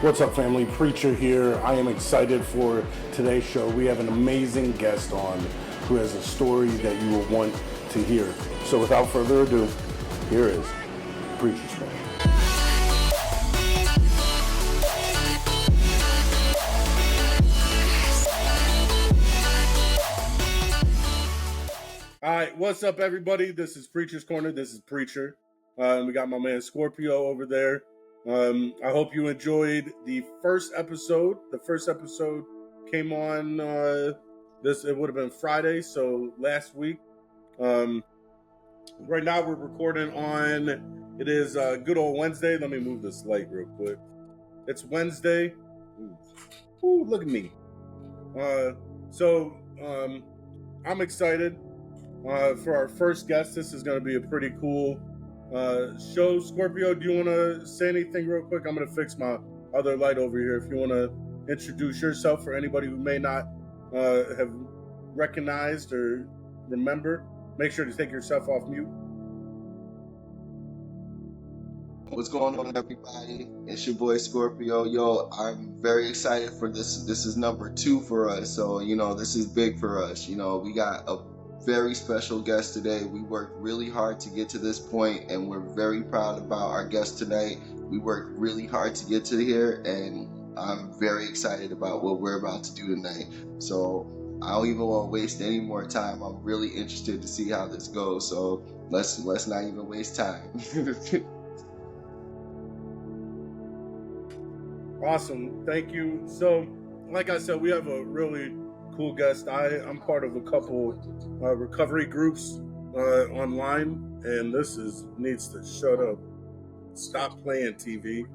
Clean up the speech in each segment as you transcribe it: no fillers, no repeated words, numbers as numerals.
What's up, family? Preacher here. I am excited for today's show. We have an amazing guest on who has a story that you will want to hear. So without further ado, here is Preacher's Corner. All right, what's up, everybody? This is Preacher's Corner. This is Preacher. We got my man Scorpio over there. I hope you enjoyed the first episode. The first episode came on it would have been Friday, so last week. Right now we're recording on, it is good old Wednesday. Let me move this light real quick. It's Wednesday. Ooh, look at me. I'm excited for our first guest. This is going to be a pretty cool show. Scorpio, do you want to say anything real quick? I'm going to fix my other light over here. If you want to introduce yourself for anybody who may not have recognized or remember, make sure to take yourself off mute. What's going on, everybody? It's your boy Scorpio. Yo, I'm very excited for this. This is number 2 for us. So, this is big for us. We got a very special guest today. We worked really hard to get to this point, and we're very proud about our guest tonight. We worked really hard to get to here, and I'm very excited about what we're about to do tonight. So I don't even want to waste any more time. I'm really interested to see how this goes. So let's not even waste time. Awesome. Thank you. So, like I said, we have a really cool guest. I'm part of a couple recovery groups online, and this needs to shut up. Stop playing TV.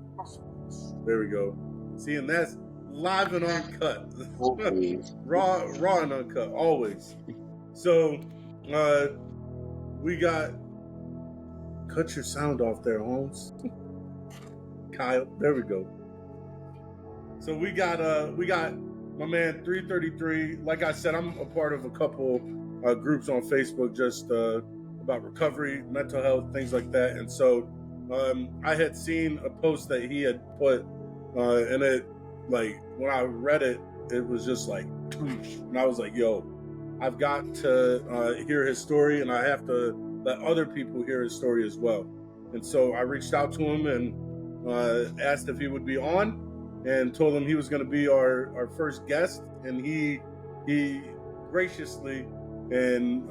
There we go. See, and that's live and uncut. raw and uncut, always. So, we got, cut your sound off there, Holmes. Kyle, there we go. So we got my man 333. Like I said, I'm a part of a couple groups on Facebook just about recovery, mental health, things like that. And so I had seen a post that he had put, and it, like, when I read it, it was just like, and I was like, yo, I've got to hear his story, and I have to let other people hear his story as well. And so I reached out to him and asked if he would be on, and told him he was going to be our first guest, and he graciously and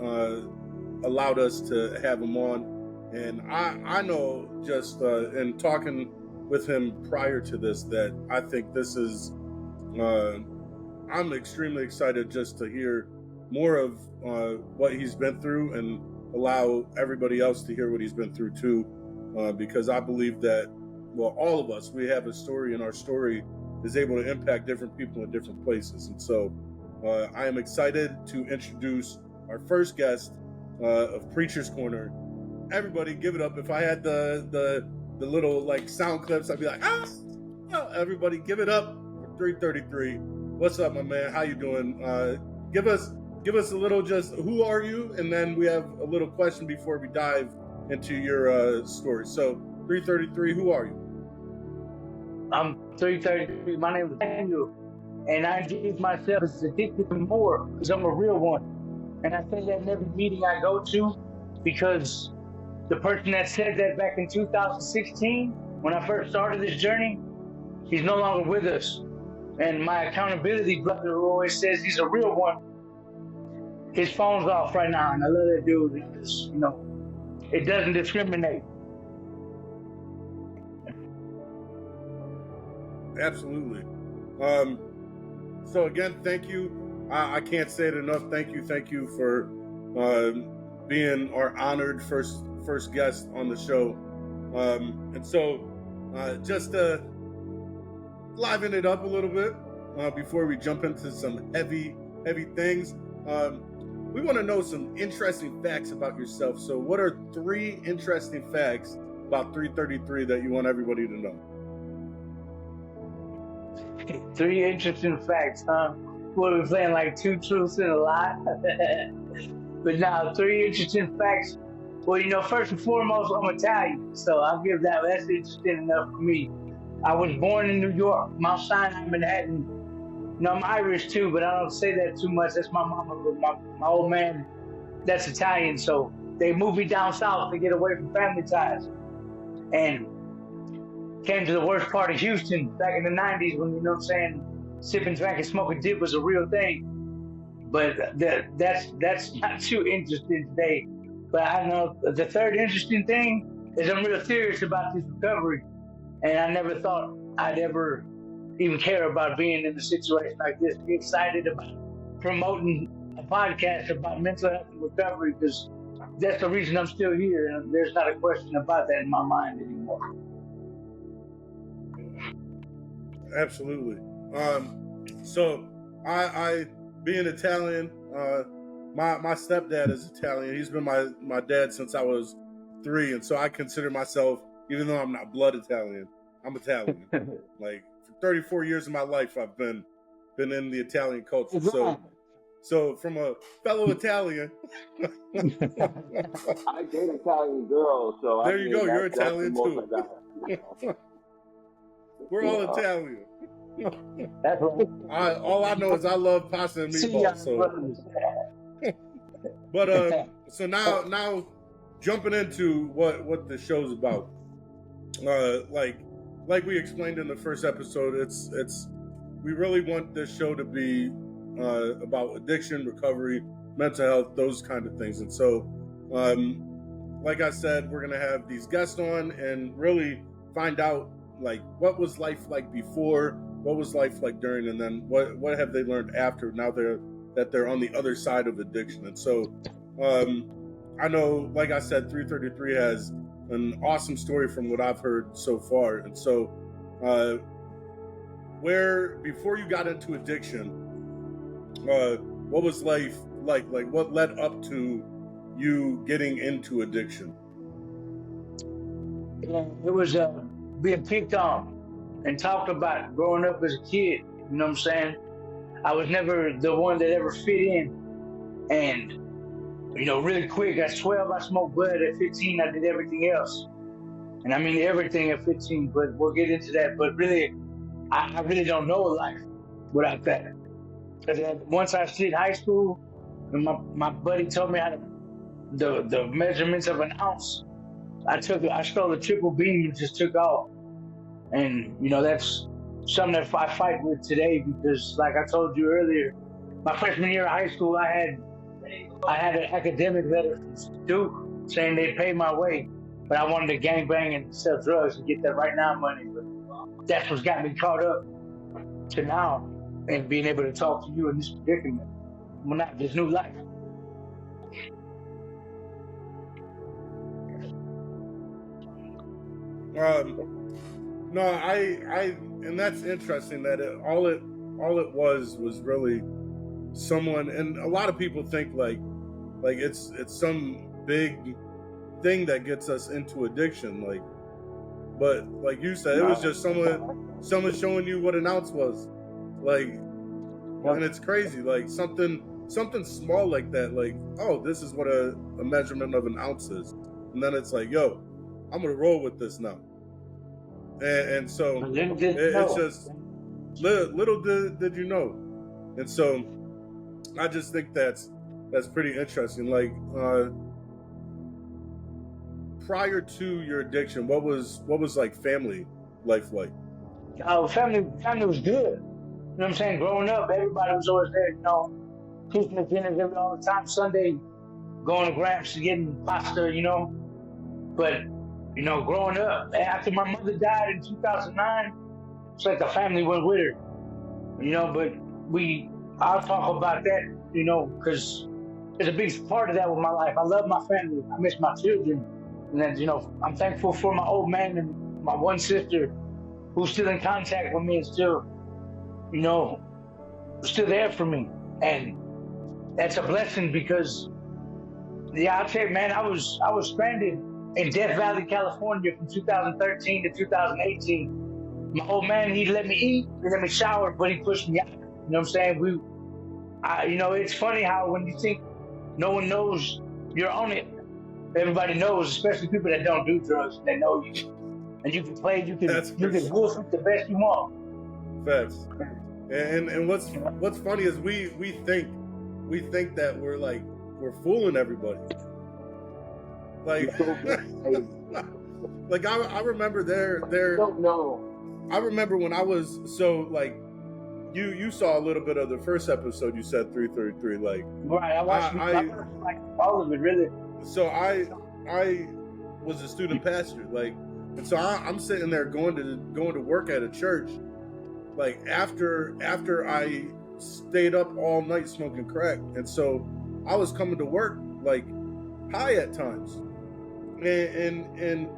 allowed us to have him on. And I know just in talking with him prior to this that I think this is I'm extremely excited just to hear more of what he's been through and allow everybody else to hear what he's been through too, because I believe that, well, all of us, we have a story, and our story is able to impact different people in different places. And so I am excited to introduce our first guest of Preacher's Corner. Everybody give it up. If I had the little like sound clips, I'd be like, oh, everybody give it up for 333. What's up, my man? How you doing? Give us a little, just who are you? And then we have a little question before we dive into your story. So 333, who are you? I'm 333. My name is Daniel, and I introduce myself as addicted to more because I'm a real one. And I say that in every meeting I go to, because the person that said that back in 2016, when I first started this journey, he's no longer with us. And my accountability brother who always says he's a real one, his phone's off right now, and I love that dude because, it doesn't discriminate. Absolutely. So again, thank you. I can't say it enough. Thank you for being our honored first guest on the show. And so just to liven it up a little bit before we jump into some heavy things, we want to know some interesting facts about yourself. So what are 3 interesting facts about 333 that you want everybody to know? 3 interesting facts, huh? We're playing like 2 truths and a lie. But now 3 interesting facts. Well, first and foremost, I'm Italian, so I'll give that. That's interesting enough for me. I was born in New York, Mount Sinai, Manhattan. You know, I'm Irish too, but I don't say that too much. That's my mama, but my old man, that's Italian. So they moved me down south to get away from family ties. And came to the worst part of Houston back in the 90s when, you know what I'm saying, sipping, drinking, smoking dip was a real thing. But that's not too interesting today. But I know the third interesting thing is I'm real serious about this recovery. And I never thought I'd ever even care about being in a situation like this. Be excited about promoting a podcast about mental health and recovery, because that's the reason I'm still here. And there's not a question about that in my mind anymore. Absolutely. So I being Italian, my stepdad is Italian. He's been my dad since I was 3, and so I consider myself, even though I'm not blood Italian, I'm Italian. Like for 34 years of my life, I've been in the Italian culture. So from a fellow Italian, I date Italian girls, so there you go. You're Italian too. We're all Italian. That's right. All I know is I love pasta and meatballs. So now jumping into what the show's about. Like we explained in the first episode, it's we really want this show to be about addiction, recovery, mental health, those kind of things. And so, like I said, we're gonna have these guests on and really find out like what was life like before, what was life like during, and then what have they learned after, now that they're on the other side of addiction. And so I know, like I said, 333 has an awesome story from what I've heard so far. And so where before you got into addiction, what was life like what led up to you getting into addiction? It was being picked on and talked about growing up as a kid. You know what I'm saying? I was never the one that ever fit in. And, you know, really quick, at 12, I smoked bud. At 15, I did everything else. And I mean everything at 15, but we'll get into that. But really, I really don't know a life without that. Because once I hit high school, and my buddy told me how to, the measurements of an ounce, I stole a triple beam and just took off. And, you know, that's something that I fight with today, because like I told you earlier, my freshman year of high school, I had an academic letter from Duke saying they'd pay my way, but I wanted to gangbang and sell drugs and get that right now money. But that's what's got me caught up to now and being able to talk to you in this predicament. Well, not this new life. No, I and that's interesting that all it was really someone, and a lot of people think like it's some big thing that gets us into addiction, but like you said, it was just someone showing you what an ounce was, and it's crazy, like something small like that, like, oh, this is what a measurement of an ounce is, and then it's like, yo, I'm gonna roll with this now. And so it's just little did you know. And so I just think that's pretty interesting. Like prior to your addiction, what was like family life like? Oh, family was good. You know what I'm saying? Growing up, everybody was always there, you know, Christmas dinners all the time, Sunday, going to Gramps to getting pasta, you know. But you know, growing up, after my mother died in 2009, it's like the family went with her, you know, but I'll talk about that, you know, because there's a big part of that with my life. I love my family. I miss my children. And then, you know, I'm thankful for my old man and my one sister who's still in contact with me and still, you know, still there for me. And that's a blessing because, yeah, I'll tell you, man, I was stranded in Death Valley, California from 2013 to 2018. My old man, he'd let me eat, he'd let me shower, but he pushed me out. You know what I'm saying? You know, it's funny how when you think no one knows you're on it, everybody knows, especially people that don't do drugs, they know you. and you can play. You can That's for sure. bullshit the best you want. Facts. And what's funny is we think that we're fooling everybody. Like, like I remember there. Don't know. I remember when I was so like. You saw a little bit of the first episode. You said 333. Like, Right, I watched like all of it, really. So I was a student pastor, like, and so I'm sitting there going to work at a church, like after I stayed up all night smoking crack, and so I was coming to work like high at times, and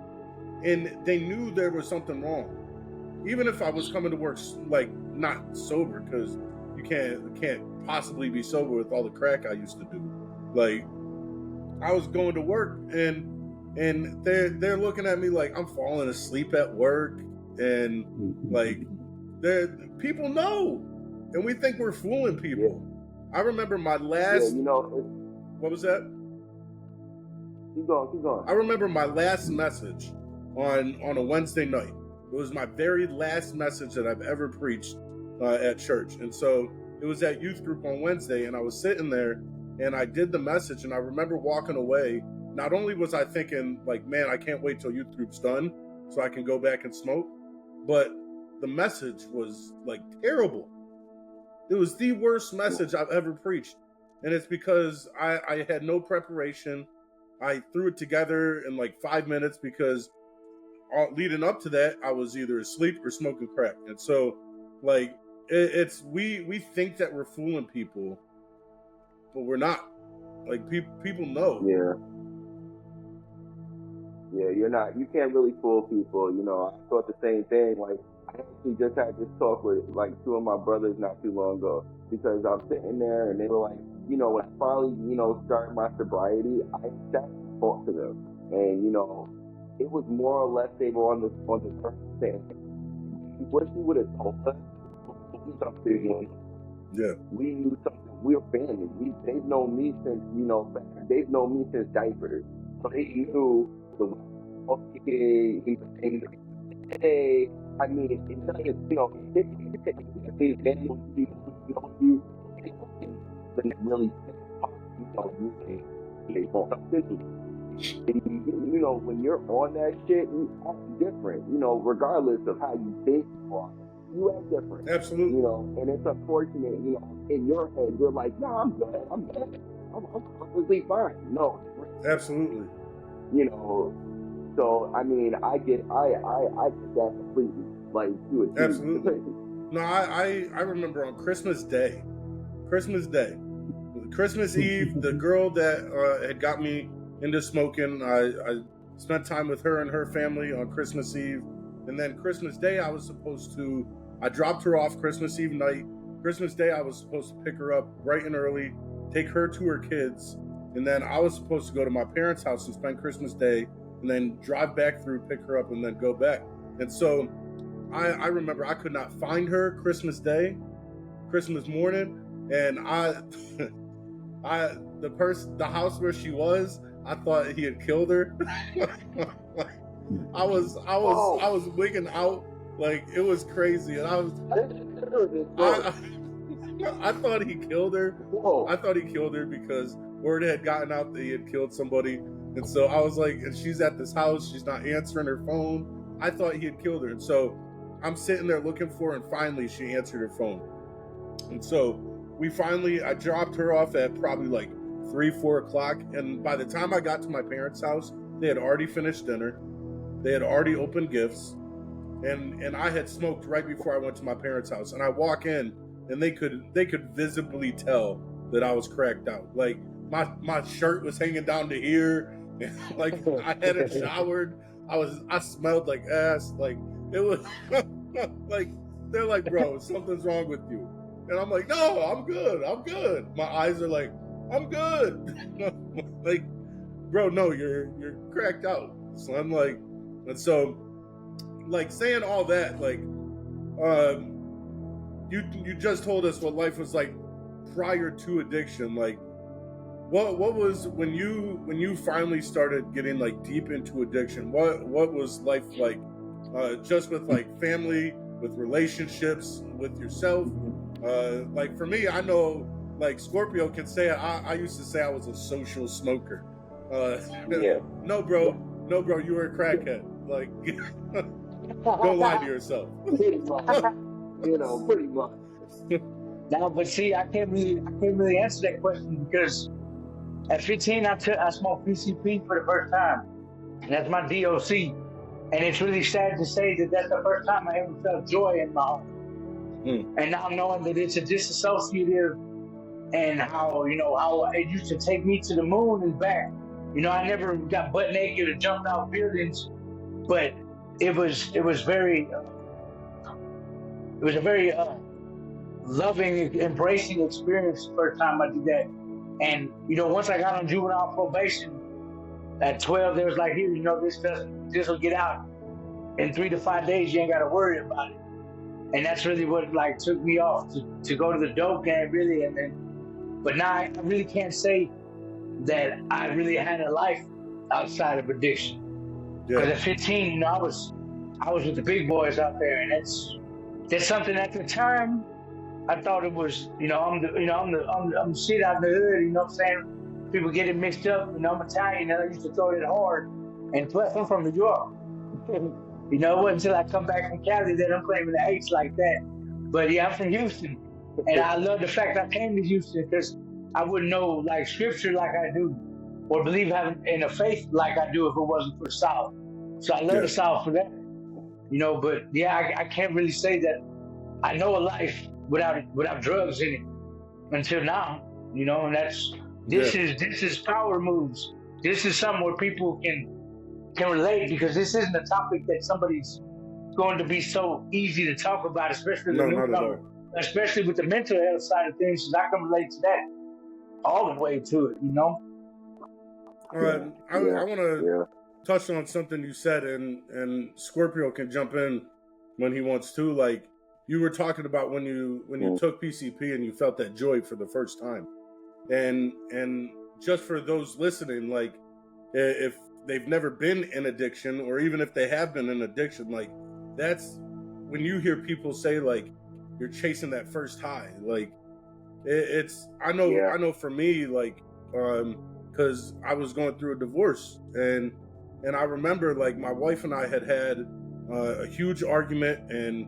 they knew there was something wrong, even if I was coming to work like not sober, because you can't possibly be sober with all the crack I used to do. Like, I was going to work and they're looking at me like I'm falling asleep at work, and like people know, and we think we're fooling people. Yeah. I remember my last. Yeah, what was that? Keep going. I remember my last message on a Wednesday night. It was my very last message that I've ever preached at church. And so it was at youth group on Wednesday, and I was sitting there and I did the message, and I remember walking away. Not only was I thinking like, man, I can't wait till youth group's done so I can go back and smoke, but the message was like terrible. It was the worst message I've ever preached. And it's because I had no preparation. I threw it together in like 5 minutes because leading up to that, I was either asleep or smoking crack. And so, like, we think that we're fooling people, but we're not. Like, people know. Yeah, you're not. You can't really fool people. I thought the same thing. Like, I actually just had this talk with like two of my brothers not too long ago, because I'm sitting there and they were like, when I finally, started my sobriety, I sat and talked to them, and it was more or less they were on the first thing. What you would have told us, something. Yeah. We knew something. We're family. They've known me since they've known me since diapers. So they knew the hey. I mean, it doesn't. They really when you're on that shit, you act different, regardless of how you think you act different. Absolutely. And it's unfortunate, in your head, you're like, no, I'm good. I'm perfectly fine. No. Absolutely. So, I mean, I get that completely. Like, you would. Absolutely. No, I remember on Christmas Eve, the girl that had got me into smoking, I spent time with her and her family on Christmas Eve. And then Christmas Day, I dropped her off Christmas Eve night. Christmas Day, I was supposed to pick her up bright and early, take her to her kids. And then I was supposed to go to my parents' house and spend Christmas Day and then drive back through, pick her up, and then go back. And so I remember I could not find her Christmas Day, Christmas morning. And the house where she was, I thought he had killed her. I was wigging out, like it was crazy, and I thought he killed her. Whoa. I thought he killed her because word had gotten out that he had killed somebody, and so I was like, and she's at this house, she's not answering her phone. I thought he had killed her, and so I'm sitting there looking for her, and finally she answered her phone, and so I dropped her off at probably like 3-4 o'clock, and by the time I got to my parents' house, they had already finished dinner, they had already opened gifts, and I had smoked right before I went to my parents' house. And I walk in, and they could visibly tell that I was cracked out. Like my shirt was hanging down to here, and like I hadn't showered. I smelled like ass. Like it was like they're like, bro, something's wrong with you. And I'm like, no, I'm good. My eyes are like, I'm good. Like, bro, no, you're cracked out. So I'm like, and so, like, saying all that, like, you just told us what life was like prior to addiction. Like, what was when you finally started getting like deep into addiction? What was life like just with like family, with relationships, with yourself. Like for me, I know like Scorpio can say I used to say I was a social smoker. Yeah. No, bro, you were a crackhead. Like, go lie to yourself. Pretty much. Pretty much. Now, but see, I can't really answer that question because at 15, I smoked PCP for the first time, and that's my DOC. And it's really sad to say that that's the first time I ever felt joy in my heart. And now knowing that it's a disassociative, and how it used to take me to the moon and back. I never got butt naked or jumped out buildings, but it was a very loving, embracing experience the first time I did that. And once I got on juvenile probation at 12, they was like, here, this will get out in 3 to 5 days. You ain't got to worry about it. And that's really what like took me off to go to the dope game, really. And then, but now I really can't say that I really had a life outside of addiction. Because at 15, I was with the big boys out there, and that's something at the time I thought it was. I'm the shit out in the hood. You know what I'm saying? People get it mixed up. I'm Italian, and I used to throw it hard. And plus, I'm from New York. It wasn't until I come back from Cali that I'm claiming the H like that. But yeah, I'm from Houston, and I love the fact I came to Houston because I wouldn't know like scripture like I do, or believe in a faith like I do if it wasn't for the South. So I love the South for that. But yeah, I can't really say that I know a life without drugs in it until now. And this is power moves. This is something where people can relate, because this isn't a topic that somebody's going to be so easy to talk about, especially the newcomer, especially with the mental health side of things. Because I can relate to that all the way to it. All right, I want to touch on something you said, and Scorpio can jump in when he wants to. Like, you were talking about when you took PCP and you felt that joy for the first time, and just for those listening, like, if they've never been in addiction, or even if they have been in addiction, like, that's when you hear people say like you're chasing that first high. Like, I know for me, like, because I was going through a divorce, and I remember like my wife and I had a huge argument, and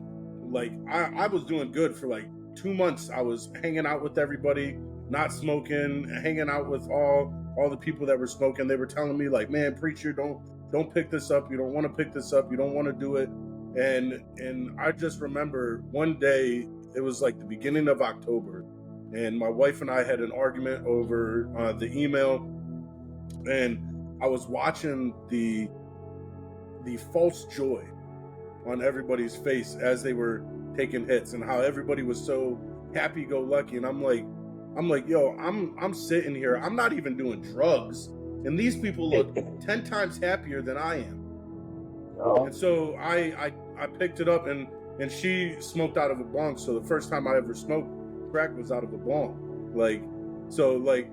like I was doing good for like 2 months. I was hanging out with everybody, not smoking, hanging out with all the people that were smoking. They were telling me like, man, preacher, don't pick this up. You don't want to pick this up. You don't want to do it. And I just remember one day, it was like the beginning of October, and my wife and I had an argument over the email, and I was watching the false joy on everybody's face as they were taking hits, and how everybody was so happy-go-lucky. And I'm like, yo, I'm sitting here, I'm not even doing drugs, and these people look 10 times happier than I am. And so I picked it up, and she smoked out of a bong. So the first time I ever smoked crack was out of a bong. Like, so like,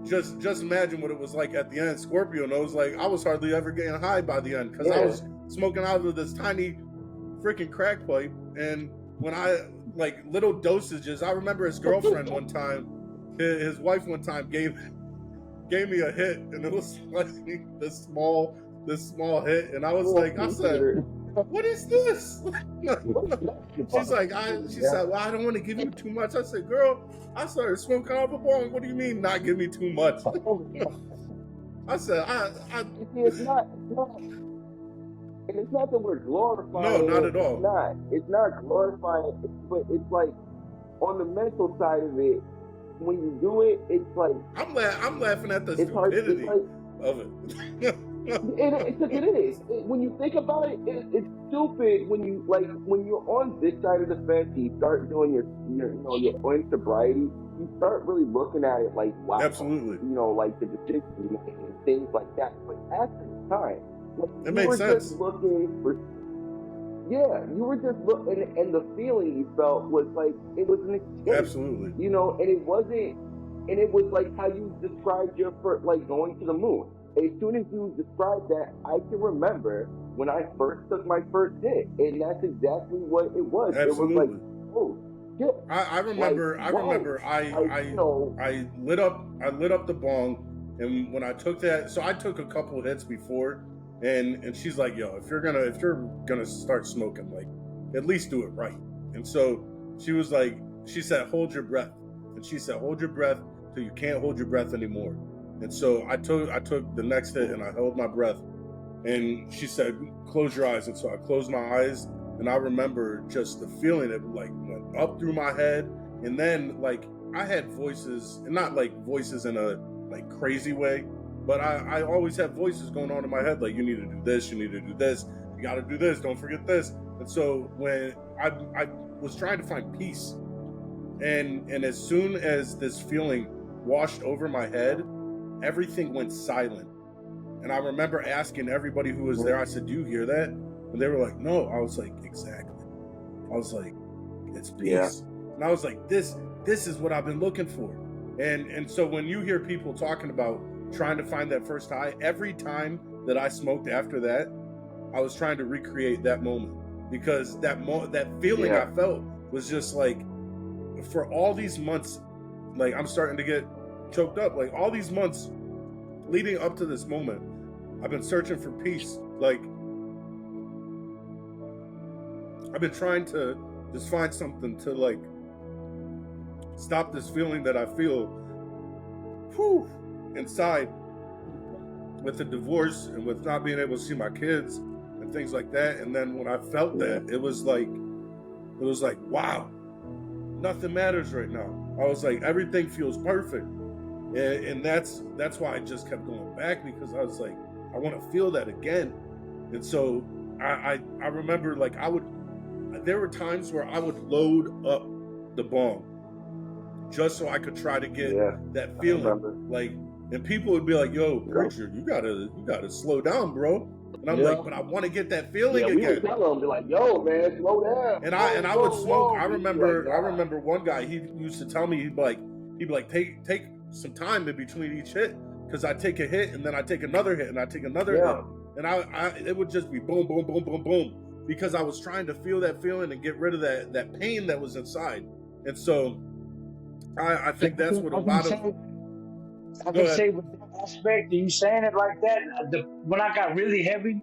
just imagine what it was like at the end. Scorpio knows, like, I was hardly ever getting high by the end, because I was smoking out of this tiny freaking crack pipe. And when I, like, little dosages, I remember his girlfriend one time, his wife one time gave me a hit, and it was like this small hit, and I was like, I said, what is this? She's like, she said, well, I don't want to give you too much. I said, girl, I started smoking out of a bong. What do you mean not give me too much? I said, it's not, and it's not that we're glorifying. No, not at all. It's not glorifying, but it's like on the mental side of it, when you do it, it's like I'm laughing at the stupidity of it. It is. When you think about it, it's stupid. When you're on this side of the fence, you start doing your own sobriety, you start really looking at it like, wow, absolutely, like the decisions and things like that. But at the time, it makes sense. Just looking for, you were just looking, and the feeling you felt was like it was an escape. Absolutely, and it wasn't, and it was like how you described your first, like going to the moon. As soon as you described that, I can remember when I first took my first hit, and that's exactly what it was. Absolutely. It was like, oh shit. I remember. Like, I remember. you know, I lit up the bong, and when I took that, so I took a couple hits before, and she's like, "Yo, if you're gonna start smoking, like, at least do it right." And so she was like, she said, "Hold your breath," and she said, "Hold your breath till you can't hold your breath anymore." And so I took the next hit, and I held my breath, and she said, "Close your eyes," and so I closed my eyes. And I remember just the feeling it like went up through my head. And then like I had voices, and not like voices in a like crazy way, but I always have voices going on in my head, like, you need to do this, you need to do this, you got to do this, don't forget this. And so when I was trying to find peace, and as soon as this feeling washed over my head, everything went silent. And I remember asking everybody who was there, I said, "Do you hear that?" And they were like, "No." I was like, "Exactly." I was like, "It's peace." Yeah. And I was like, this is what I've been looking for. And so when you hear people talking about trying to find that first high, every time that I smoked after that, I was trying to recreate that moment, because that feeling I felt was just like, for all these months, like, I'm starting to get choked up. Like, all these months leading up to this moment, I've been searching for peace. Like, I've been trying to just find something to like stop this feeling that I feel inside, with the divorce and with not being able to see my kids and things like that. And then when I felt that, it was like, wow, nothing matters right now. I was like, everything feels perfect. And that's why I just kept going back, because I was like, I want to feel that again. And so I remember, like, there were times where I would load up the bong just so I could try to get that feeling. Like, and people would be like, "Yo, preacher, you gotta slow down, bro." And I'm like, "But I want to get that feeling again." We would tell them, be like, "Yo, man, slow down." And I would smoke. I remember one guy, he used to tell me, he'd be like, take some time in between each hit, because I take a hit and then I take another hit and I take another hit, and it would just be boom, boom, boom, boom, boom, because I was trying to feel that feeling and get rid of that pain that was inside. And so I think that's what a lot of. I can say with that aspect, you saying it like that, when I got really heavy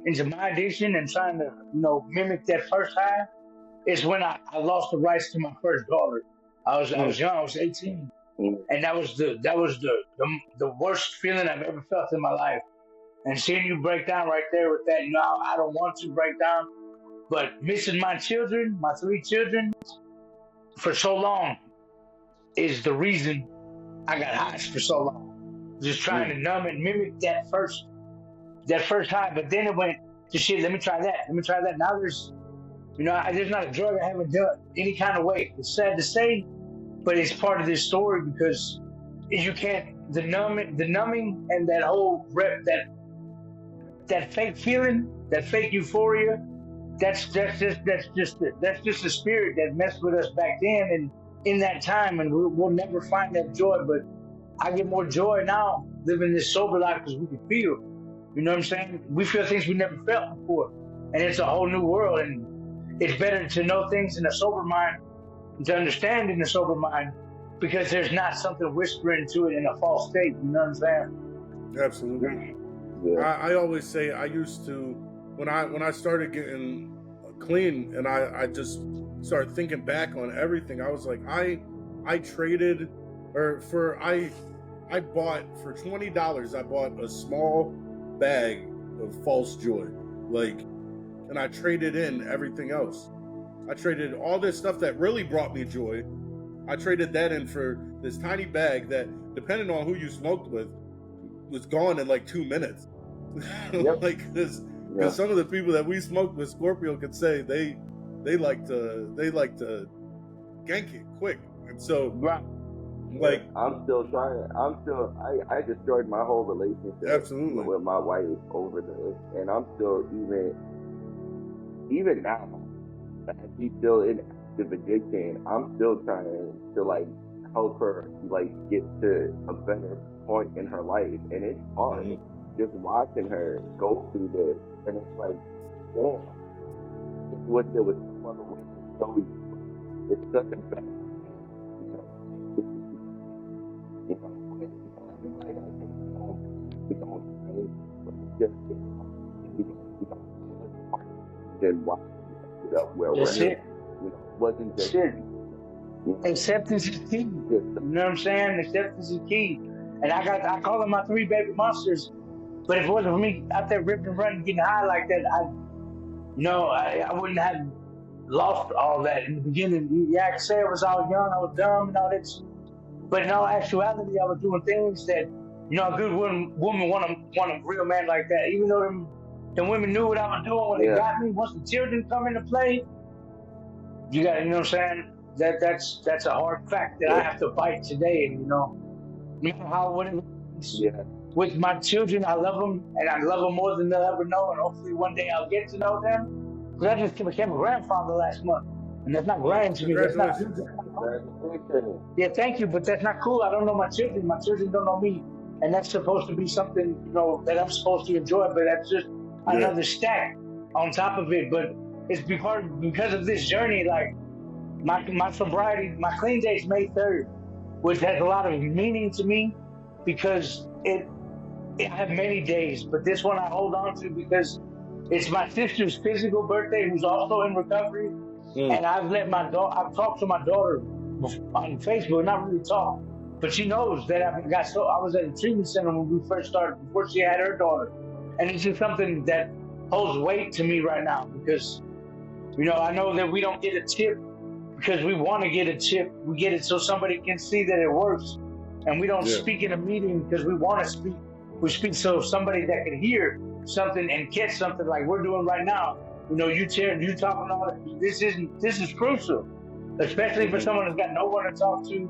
into my addiction and trying to, mimic that first high, is when I lost the rights to my first daughter. I was young, I was 18. And that was the worst feeling I've ever felt in my life. And seeing you break down right there with that, I don't want to break down, but missing my children, my 3 children, for so long is the reason I got highs for so long. Just trying to numb and mimic that first high, but then it went to shit. Let me try that. Now there's not a drug I haven't done any kind of way. It's sad to say, but it's part of this story, because you can't, the numbing and that whole that fake feeling, that fake euphoria, that's just the spirit that messed with us back then and in that time, and we'll never find that joy. But I get more joy now living this sober life, because we can feel. You know what I'm saying? We feel things we never felt before, and it's a whole new world. And it's better to know things in a sober mind, to understand in a sober mind, because there's not something whispering to it in a false state. You know what I'm saying? Absolutely. Yeah. I always say, I used to, when I started getting clean and I just started thinking back on everything, I was like, I traded, I bought for $20, I bought a small bag of false joy, like, and I traded in everything else. I traded all this stuff that really brought me joy. I traded that in for this tiny bag that, depending on who you smoked with, was gone in like 2 minutes. Like, because some of the people that we smoked with, Scorpio could say they like to gank it quick. And so, like, I'm still trying. I destroyed my whole relationship with my wife over this, and I'm still even now, as she's still in active addiction, I'm still trying to like help her like get to a better point in her life, and it's hard. Just watching her go through this And it's like, damn, what there was some other way to show you. It's such a bad thing, you know. You know, but, you know, everybody got to take their own journey, but it's just, you know, then why we ended up where we're That's at. it. You know, it wasn't That's just, it. you know, Acceptance is key. just, You know what I'm saying? Acceptance is key. And I call them my 3 baby monsters. But if it wasn't for me out there ripping and running, getting high like that, I wouldn't have lost all that in the beginning. Yeah, I can say I was all young, I was dumb and all that. But in all actuality, I was doing things that, a good woman want a real man like that. Even though them women knew what I was doing when they got me. Once the children come into play, you got, you know what I'm saying? That's a hard fact that I have to fight today. And no matter how with my children, I love them, and I love them more than they'll ever know. And hopefully one day I'll get to know them. Because I just became a grandfather last month, and that's not grand to me. That's not. Yeah, thank you, but that's not cool. I don't know my children. My children don't know me, and that's supposed to be something that I'm supposed to enjoy. But that's just another stack on top of it. But it's because of this journey. Like my sobriety, my clean day is May 3rd, which has a lot of meaning to me because I have many days, but this one I hold on to because it's my sister's physical birthday, who's also in recovery. And I've talked to my daughter on Facebook, not really talk, but she knows that I was at a treatment center when we first started, before she had her daughter. And it's just something that holds weight to me right now because, I know that we don't get a tip because we want to get a tip. We get it so somebody can see that it works. And we don't speak in a meeting because we want to speak. We speak so somebody that can hear something and catch something like we're doing right now. You talking all that. This is crucial, especially for someone who's got no one to talk to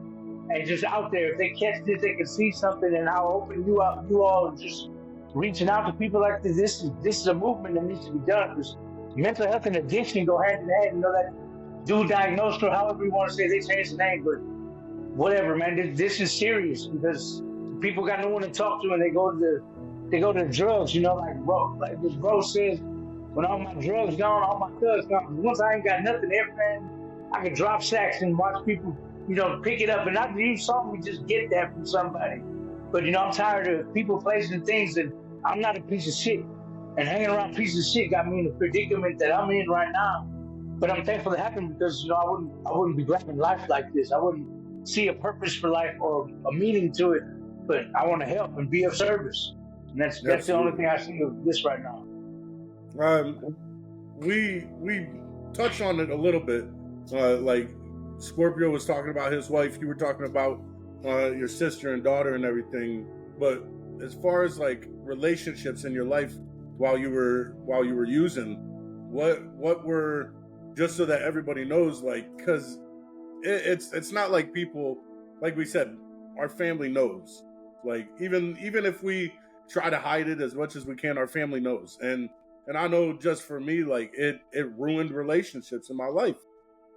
and just out there. If they catch this, they can see something, and how open you all just reaching out to people like this. This is a movement that needs to be done because mental health and addiction go hand in hand. That dude diagnosed, or however you want to say, they changed the name, but whatever, man. This is serious because people got no one to talk to, and they go to the drugs. Like this bro says, when all my drugs gone, all my thugs gone. Once I ain't got nothing, everything, I can drop sacks and watch people, pick it up. And you saw me just get that from somebody. But I'm tired of people, places, and things, and I'm not a piece of shit. And hanging around pieces of shit got me in the predicament that I'm in right now. But I'm thankful it happened because I wouldn't be grabbing life like this. I wouldn't see a purpose for life or a meaning to it. But I want to help and be of service. And that's the only thing I see of this right now. We touched on it a little bit. Like Scorpio was talking about his wife. You were talking about your sister and daughter and everything. But as far as like relationships in your life while you were using, what were, just so that everybody knows, like, because it's not like people, like we said, our family knows. Like even if we try to hide it as much as we can, our family knows. And I know just for me, like it ruined relationships in my life.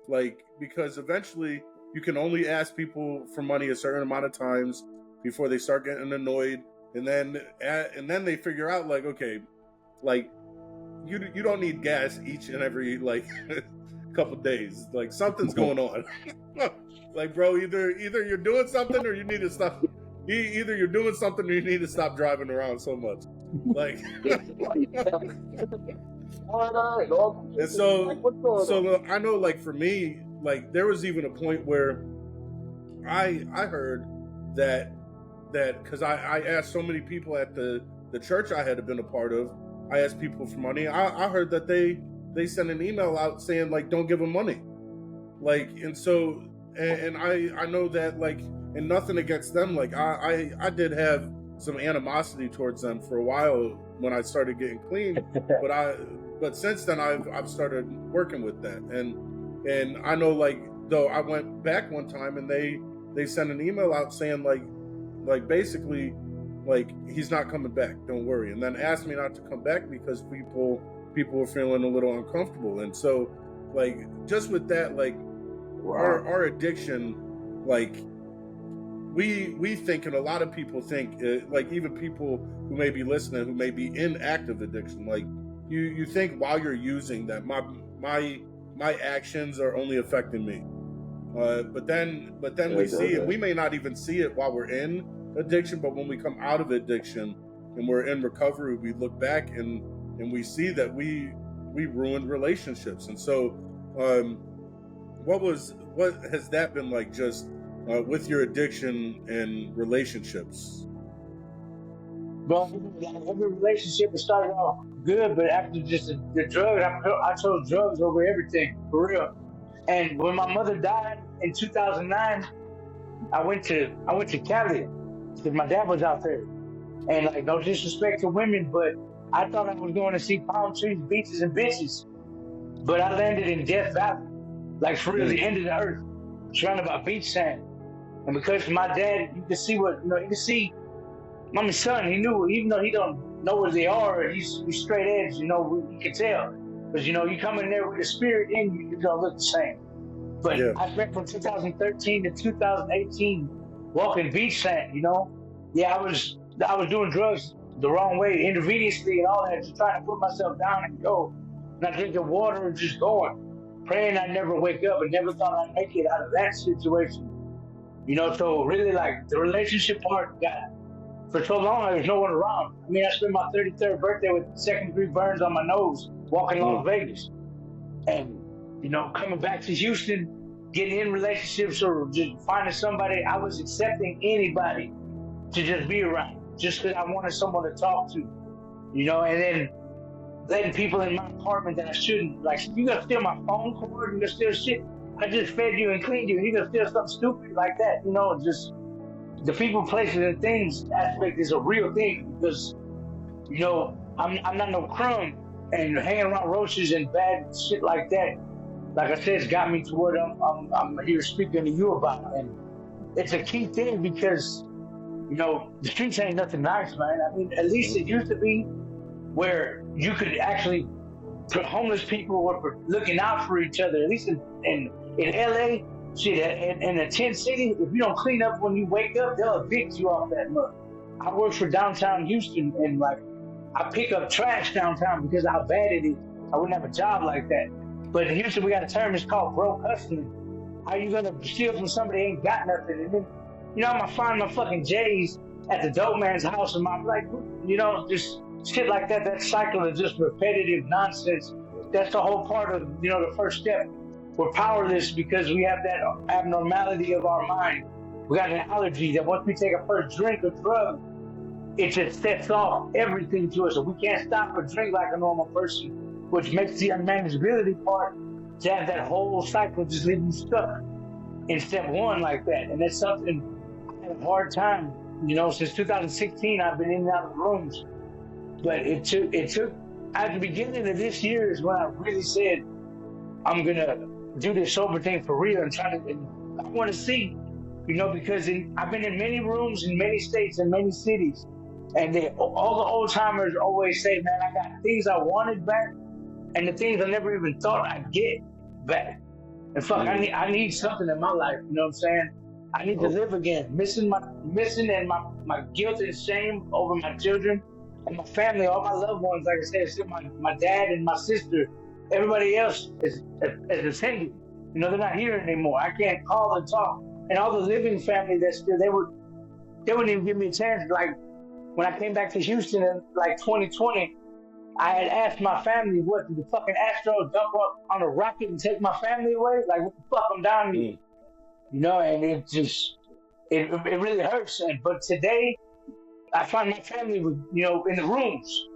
Like, because eventually you can only ask people for money a certain amount of times before they start getting annoyed. And then they figure out like, okay, like you don't need gas each and every like couple days. Like something's going on. Like, bro, either you're doing something or you need to stop. Either you're doing something or you need to stop driving around so much. Like, and so I know, like for me, like there was even a point where I heard that because I asked so many people at the church I had been a part of, I asked people for money. I heard that they sent an email out saying like, don't give them money. Like, and so, and I know that, like, and nothing against them. Like I did have some animosity towards them for a while when I started getting clean, but since then I've started working with that, and I know, like, though I went back one time and they sent an email out saying like basically like, he's not coming back, don't worry, and then asked me not to come back because people were feeling a little uncomfortable. And so, like, just with that, like, our addiction, like, we think, and a lot of people think, like even people who may be listening who may be in active addiction, like you think while you're using that my actions are only affecting me. But then we see it. We may not even see it while we're in addiction, but when we come out of addiction and we're in recovery, we look back and we see that we ruined relationships. And so, what has that been like, just with your addiction and relationships? Well, every relationship started off good, but after just the drugs, I chose drugs over everything, for real. And when my mother died in 2009, I went to Cali because my dad was out there. And like, no disrespect to women, but I thought I was going to see palm trees, beaches, and bitches. But I landed in Death Valley, like for real, the end of the earth, surrounded by beach sand. And because my dad, you can see you can see my son, he knew, even though he don't know where they are, he's straight edge, you can tell. Because, you come in there with the spirit in you, you're going to look the same. But yeah. I spent from 2013 to 2018 walking beach sand, Yeah, I was doing drugs the wrong way, intravenously and all that, just trying to put myself down and go. Not drinking water and just going. Praying I'd never wake up and never thought I'd make it out of that situation. So really, like, the relationship part for so long, there was no one around. I mean, I spent my 33rd birthday with second-degree burns on my nose, walking Las Vegas. And, coming back to Houston, getting in relationships or just finding somebody, I was accepting anybody to just be around, just because I wanted someone to talk to, and then letting people in my apartment that I shouldn't. Like, you gonna steal my phone cord, you gonna steal shit, I just fed you and cleaned you, and you gonna steal something stupid like that, just the people, places, and things aspect is a real thing because, I'm not no crumb, and hanging around roaches and bad shit like that, like I said, it's got me to what I'm here speaking to you about. And it's a key thing because, the streets ain't nothing nice, man. I mean, at least it used to be where you could actually put homeless people were looking out for each other. At least in LA, shit, in a tent city, if you don't clean up when you wake up, they'll evict you off that mud. I work for downtown Houston, and like, I pick up trash downtown because of how bad it is. I wouldn't have a job like that. But in Houston, we got a term, it's called broke hustling. How you gonna steal from somebody who ain't got nothing? And then, I'm gonna find my fucking J's at the dope man's house, and I'm like, just shit like that. That cycle of just repetitive nonsense. That's the whole part of, the first step. We're powerless because we have that abnormality of our mind. We got an allergy that once we take a first drink of drug, it just sets off everything to us. So we can't stop or drink like a normal person, which makes the unmanageability part to have that whole cycle just leave you stuck in step one like that. And that's something I had a hard time, since 2016, I've been in and out of rooms. But it took at the beginning of this year is when I really said, I'm gonna do this sober thing for real and I want to see, because I've been in many rooms in many states and many cities, and all the old timers always say, man, I got things I wanted back and the things I never even thought I'd get back. And fuck, I need something in my life, you know what I'm saying? I need to live again. Missing and my guilt and shame over my children and my family, all my loved ones, like I said, except my dad and my sister. Everybody else is ascended. They're not here anymore. I can't call and talk. And all the living family that's still, they wouldn't even give me a chance. Like, when I came back to Houston in like 2020, I had asked my family, what, did the fucking Astros dump up on a rocket and take my family away? Like, what the fuck, I'm down here. And it just, it really hurts. But today, I find my family, in the rooms.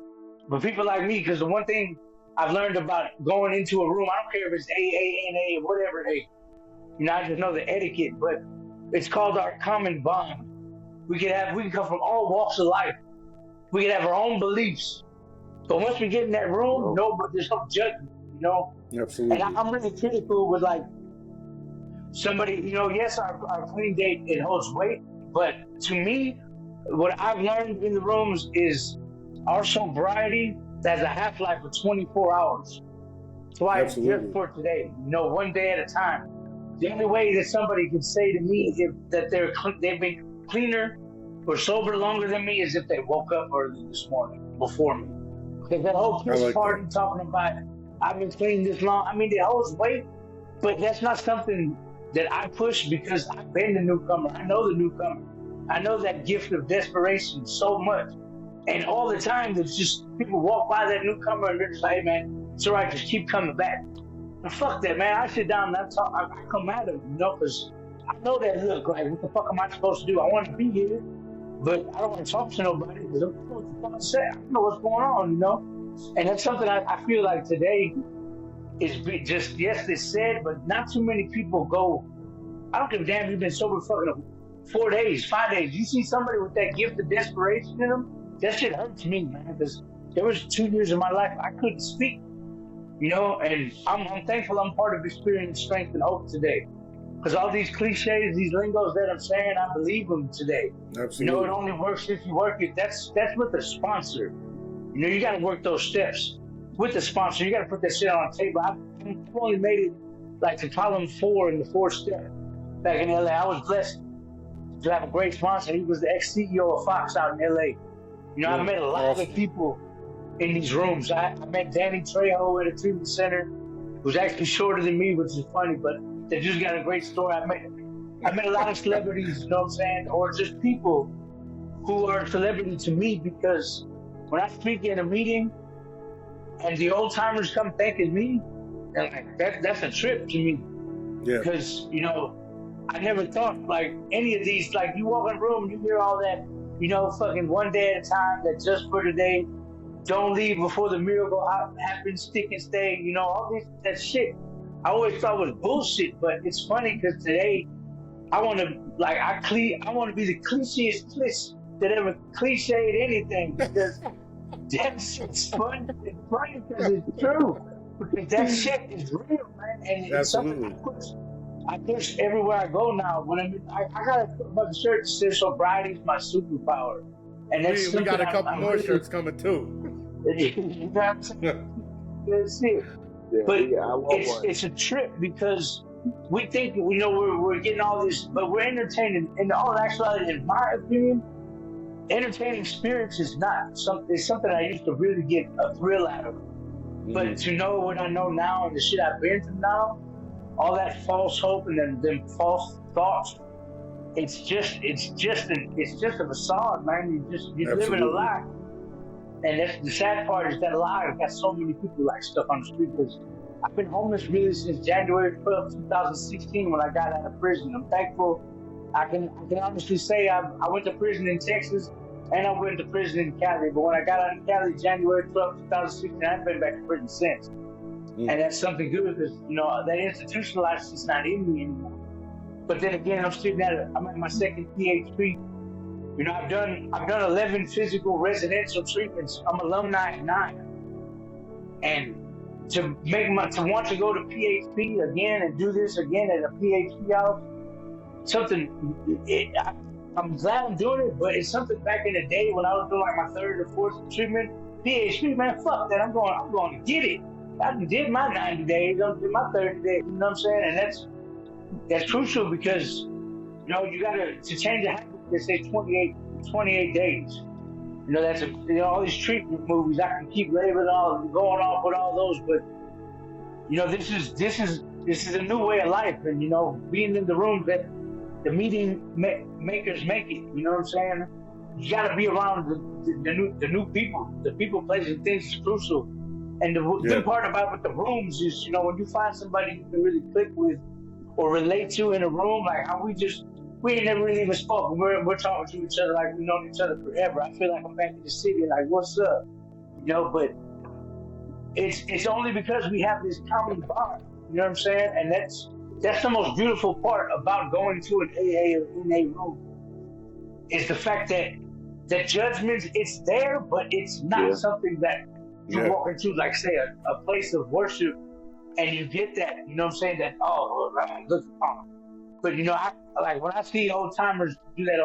But people like me, because the one thing I've learned about going into a room, I don't care if it's AA, NA, whatever I just know the etiquette, but it's called our common bond. We can come from all walks of life. We can have our own beliefs. But once we get in that room, there's no judgment, Absolutely. And I'm really critical with like somebody, yes, our clean date, it holds weight, but to me, what I've learned in the rooms is our sobriety has a half-life of 24 hours. That's why it's just for today, one day at a time. The only way that somebody can say to me that they've been cleaner or sober longer than me is if they woke up early this morning before me. Because that whole I push like party that. talking about, I've been clean this long. I mean, the whole weight, but that's not something that I push because I've been the newcomer. I know the newcomer. I know that gift of desperation so much. And all the time, there's just people walk by that newcomer and they're just like, hey, man, it's all right, just keep coming back. And fuck that, man. I sit down and I come at them, you know, because I know that look, like, what the fuck am I supposed to do? I want to be here, but I don't want to talk to nobody because I don't know what the fuck to say. I don't know what's going on, you know? And that's something I feel like today is just, yes, it's said, but not too many people go, I don't give a damn if you've been sober fucking 4 days, 5 days. You see somebody with that gift of desperation in them, that shit hurts me, man, because there was 2 years of my life I couldn't speak, you know, and I'm thankful I'm part of experience, strength, and hope today. Because all these cliches, these lingos that I'm saying, I believe them today. Absolutely. You know, it only works if you work it. That's with the sponsor. You know, you got to work those steps with the sponsor. You got to put that shit on the table. I've only made it like to column 4 in the 4th step back in LA. I was blessed to have a great sponsor. He was the ex-CEO of Fox out in LA. You know, I met a lot of people in these rooms. I met Danny Trejo at a treatment center, who's actually shorter than me, which is funny, but they just got a great story. I met a lot of celebrities, you know what I'm saying, or just people who are a celebrity to me, because when I speak in a meeting and the old timers come thanking me, and like that's a trip to me. Yeah. Because, you know, I never thought like any of these, like you walk in a room, you hear all that, you know, fucking one day at a time, that just for today, don't leave before the miracle happens, stick and stay, you know, all this, that shit. I always thought was bullshit, but it's funny because today I want to, like, I want to be the clicheest cliché that ever cliched anything, because that shit's fun. It's funny because it's true. Because that shit is real, man, and it's something I push everywhere I go now. When I got a fucking shirt that says "Sobriety is my superpower," and that's we got a couple I'm more really, shirts coming too. You know what I'm saying? That's it. Yeah, But I want one. it's a trip because we think, you know, we're getting all this, but we're entertaining. In all actuality, in my opinion, entertaining spirits is not something. It's something I used to really get a thrill out of. But to know what I know now and the shit I've been through now, all that false hope and them false thoughts, it's just a facade, man. You're living a lie. And that's the sad part, is that lie. I've got so many people like stuck on the street, because I've been homeless really since January 12, 2016, when I got out of prison. I'm thankful. I can honestly say I went to prison in Texas and I went to prison in Cali. But when I got out of Cali, January 12, 2016, I haven't been back to prison since. And that's something good, because, you know, that institutionalized is not in me anymore. But then again, I'm at my second PhD. You know, I've done 11 physical residential treatments. I'm alumni at 9. And to want to go to PhD again and do this again at a PhD house, I'm glad I'm doing it, but it's something back in the day when I was doing like my 3rd or 4th treatment. PhD, man, fuck that. I'm going to get it. I did my 90 days. I'm doing my 30 days. You know what I'm saying? And that's crucial, because, you know, you got to change a habit. They say 28 days. You know, that's all these treatment movies. I can keep going off with all those, but, you know, this is a new way of life, and, you know, being in the room that the meeting makers make it. You know what I'm saying? You got to be around the new people, the people, places, and things is crucial. And the good part about with the rooms is, you know, when you find somebody you can really click with or relate to in a room, like how we ain't never really even spoken. We're talking to each other like we've known each other forever. I feel like I'm back in the city, like, what's up? You know, but it's only because we have this common bond. You know what I'm saying? And that's the most beautiful part about going to an AA or NA room, is the fact that the judgment, it's there, but it's not something that you walk into, like, say, a place of worship, and you get that, you know what I'm saying, that, look, but, you know, like, when I see old timers do that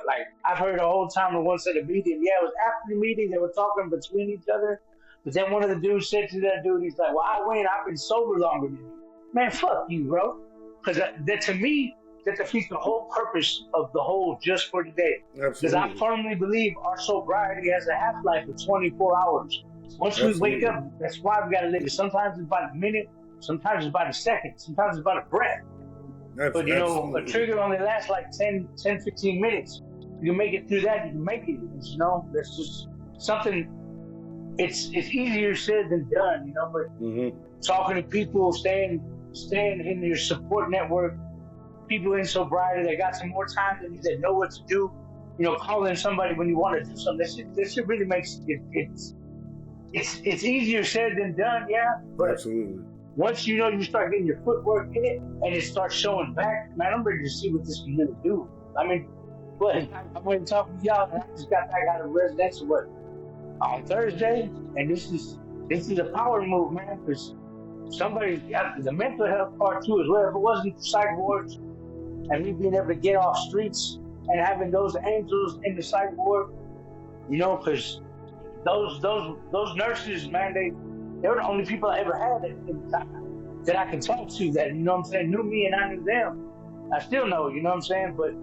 like, I've heard an old timer once at a meeting, it was after the meeting, they were talking between each other, but then one of the dudes said to that dude, he's like, well, I've been sober longer than you. Man, fuck you, bro. Because that, to me, that defeats the whole purpose of the whole just for today. Because I Absolutely. firmly believe our sobriety has a half-life of 24 hours. Once we wake Absolutely. up, that's why we got to live it. Sometimes it's about a minute, sometimes it's about a second, sometimes it's about a breath. But you know, a Absolutely. trigger only lasts like 10, 15 minutes. You make it through that, you can make it. You know, that's just something. It's easier said than done, you know. But talking to people, staying in your support network, people in sobriety that got some more time than you, that know what to do. You know, calling somebody when you want to do something. This shit really makes it's easier said than done, yeah. But Absolutely. once you know you start getting your footwork in it and it starts showing back, man, I'm ready to see what this can really do. I mean, but I went and talked to y'all, and I just got back out of residential on Thursday, and this is a power move, man, because somebody's got the mental health part too as well. If it wasn't for psych wards and me being able to get off streets and having those angels in the psych ward, you know, because those nurses, man, they were the only people I ever had that I could talk to, that, you know what I'm saying, knew me and I knew them. I still know, you know what I'm saying, but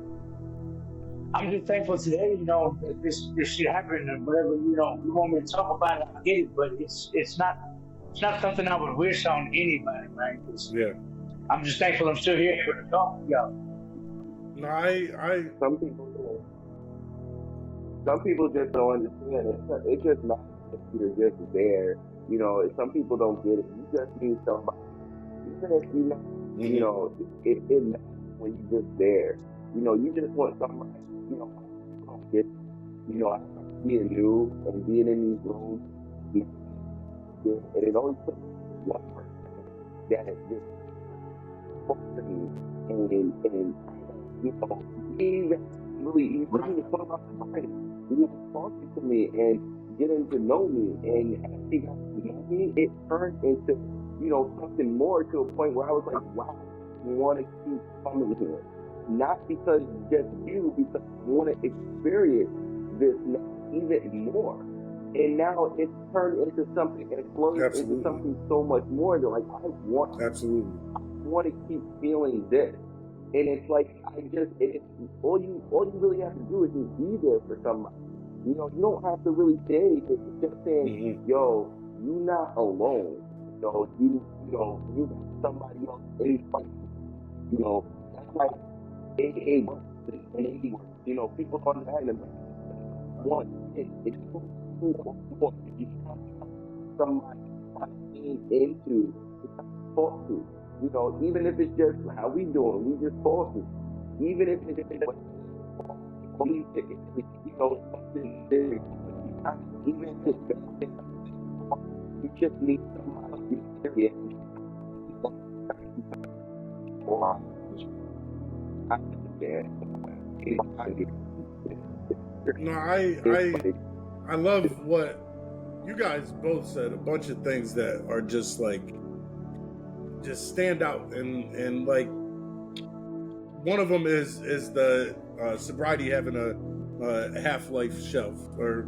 I'm just thankful today, you know, that this shit happened, and whatever, you know, you want me to talk about it, I get it, but it's not something I would wish on anybody, right? Yeah. I'm just thankful I'm still here to talk to y'all. No, I Some people just don't understand. It's just not that you're just there. You know, some people don't get it. You just need somebody. Even if you know, you know, it matters when you're just there. You know, you just want somebody, you know, don't get, you know, being new and being in these rooms, and it only took one person that just spoke to me, and you know, he really talk about the mind. He was talking to me and getting to know me, and as he got to know me, it turned into, you know, something more, to a point where I was like, wow, I want to keep coming here. Not because just you, because I want to experience this even more. And now it's turned into something, and exploded into something so much more. That, like, I want to keep feeling this. And it's like, all you really have to do is just be there for somebody. You know, you don't have to really say anything. It's just saying, yo, you're not alone. You know, you got somebody else in front of you. You know, that's like AA works and AA works. You know, people on the island want it. It's so important. You have somebody to lean into, to talk to. You know, even if it's just how we doing, we just talking. Even if it's just, you know, something there. Even if it's you just need somebody to be No, I love what you guys both said. A bunch of things that are just stand out, and like, one of them is the sobriety having a half-life shelf, or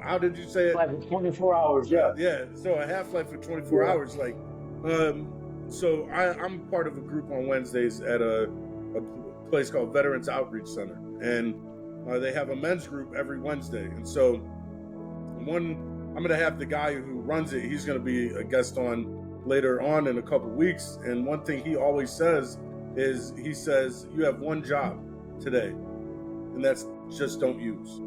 how did you say it? Like 24 hours, yeah. Yeah, so a half-life for 24 hours. Like, so I'm part of a group on Wednesdays at a place called Veterans Outreach Center, and they have a men's group every Wednesday. And so I'm going to have the guy who runs it, he's going to be a guest on later on in a couple weeks. And one thing he always says is, he says, you have one job today, and that's just don't use.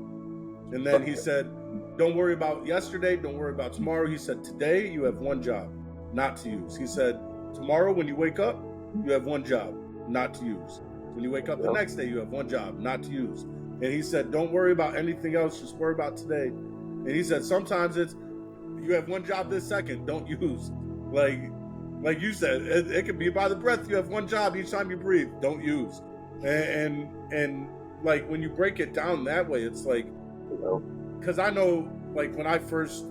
And then he said, don't worry about yesterday, don't worry about tomorrow. He said, today you have one job, not to use. He said, tomorrow when you wake up, you have one job, not to use. When you wake up the next day, you have one job, not to use. And he said, don't worry about anything else, just worry about today. And he said, sometimes it's, you have one job this second, don't use. Like you said, it could be by the breath. You have one job each time you breathe, don't use. And like, when you break it down that way, it's like, because I know, like, when I first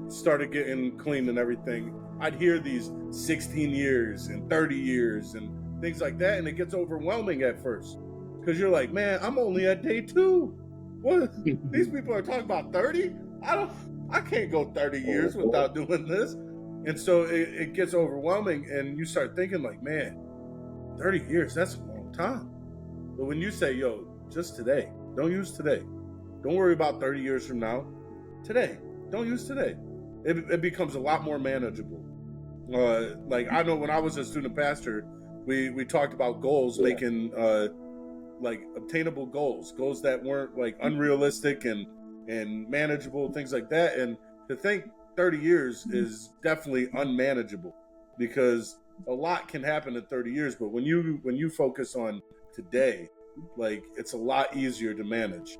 started getting clean and everything, I'd hear these 16 years and 30 years and things like that, and it gets overwhelming at first, because you're like, man, I'm only at day 2. What? These people are talking about 30? I can't go 30 years without doing this. And so it gets overwhelming, and you start thinking, like, man, 30 years, that's a long time. But when you say, yo, just today, don't use today. Don't worry about 30 years from now. Today, don't use today. It becomes a lot more manageable. Like I know when I was a student pastor, we talked about goals, making like obtainable goals that weren't like unrealistic and manageable, things like that. And to think 30 years is definitely unmanageable, because a lot can happen in 30 years. But when you focus on today, like it's a lot easier to manage.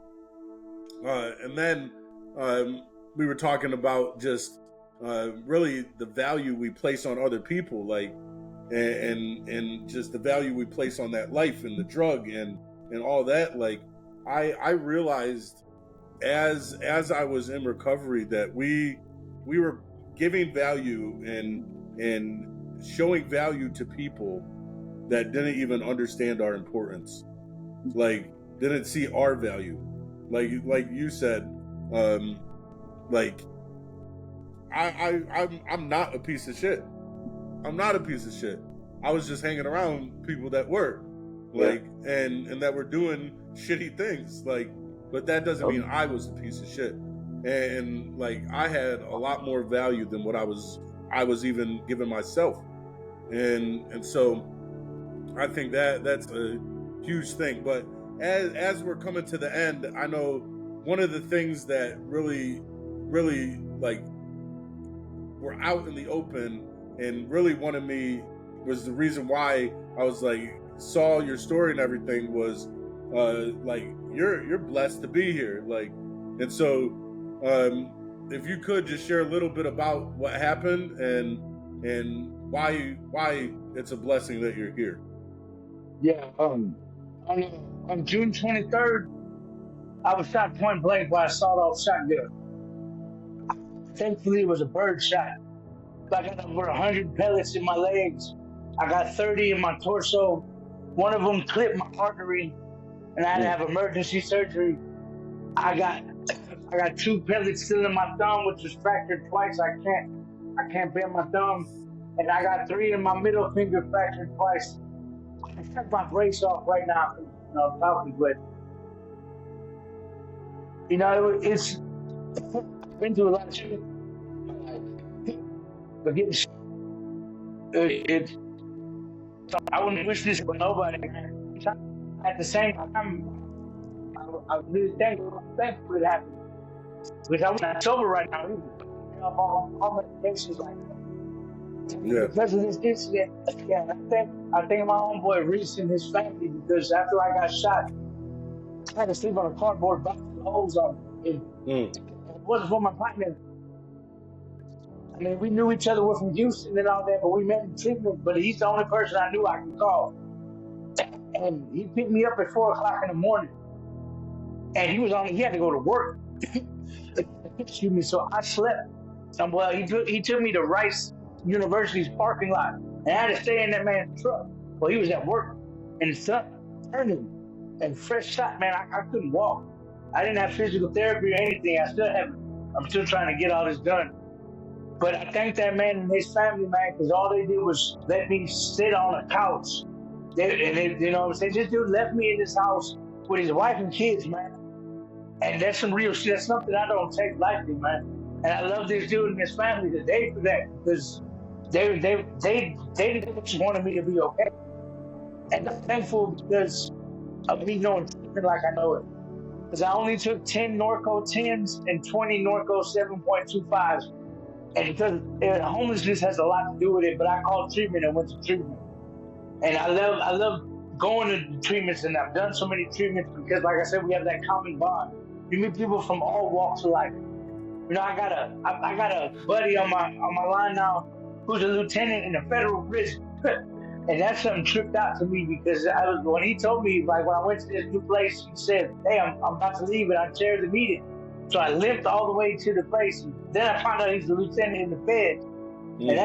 And then we were talking about just really the value we place on other people, like and just the value we place on that life and the drug and all that. Like I realized as I was in recovery that we were giving value and showing value to people that didn't even understand our importance, like didn't see our value. Like you said, like I'm not a piece of shit. I'm not a piece of shit. I was just hanging around people that were, like, and that were doing shitty things, like, but that doesn't mean I was a piece of shit. And like I had a lot more value than what I was even giving myself. And so I think that's a huge thing. But as we're coming to the end, I know one of the things that really like were out in the open and really wanted me, was the reason why I was like saw your story and everything, was like you're blessed to be here, like. And so if you could just share a little bit about what happened and why it's a blessing that you're here. Yeah. On June 23rd, I was shot point blank by a sawed-off shotgun. Thankfully, it was a bird shot. I got over 100 pellets in my legs. I got 30 in my torso. One of them clipped my artery, and I had to have emergency surgery. I got 2 pellets still in my thumb, which was fractured twice. I can't bend my thumb, and I got 3 in my middle finger fractured twice. I took my brace off right now, talking, but it's I've been through a lot of shit. But getting I wouldn't wish this for nobody. At the same time, I'm really thankful it happened, because I'm not sober right now either. All medications like that. Because of this incident, I think my homeboy Reese and his family, because after I got shot, I had to sleep on a cardboard box with holes on it. It wasn't for my partner. I mean, we knew each other. We're from Houston and all that, but we met in treatment. But he's the only person I knew I could call. And he picked me up at 4 o'clock in the morning. And he had to go to work. Excuse me. So I slept. Well, he took me to Rice University's parking lot, and I had to stay in that man's truck. Well, he was at work, and the sun turning and fresh shot, man. I couldn't walk. I didn't have physical therapy or anything. I'm still trying to get all this done. But I thank that man and his family, man, because all they did was let me sit on a couch. They this dude left me in this house with his wife and kids, man. And that's some real shit. That's something I don't take lightly, man. And I love this dude and his family today for that, because they just wanted me to be okay. And I'm thankful because of me knowing treatment like I know it. Because I only took 10 Norco 10s and 20 Norco 7.25s. And because homelessness has a lot to do with it, but I called treatment and went to treatment. And I love going to treatments, and I've done so many treatments because, like I said, we have that common bond. You meet people from all walks of life. I got a buddy on my line now who's a lieutenant in the federal prison. And that's something tripped out to me, because when he told me, like when I went to this new place, he said, "Hey, I'm about to leave and I chaired the meeting." So I limped all the way to the place, and then I found out he's the lieutenant in the Fed. And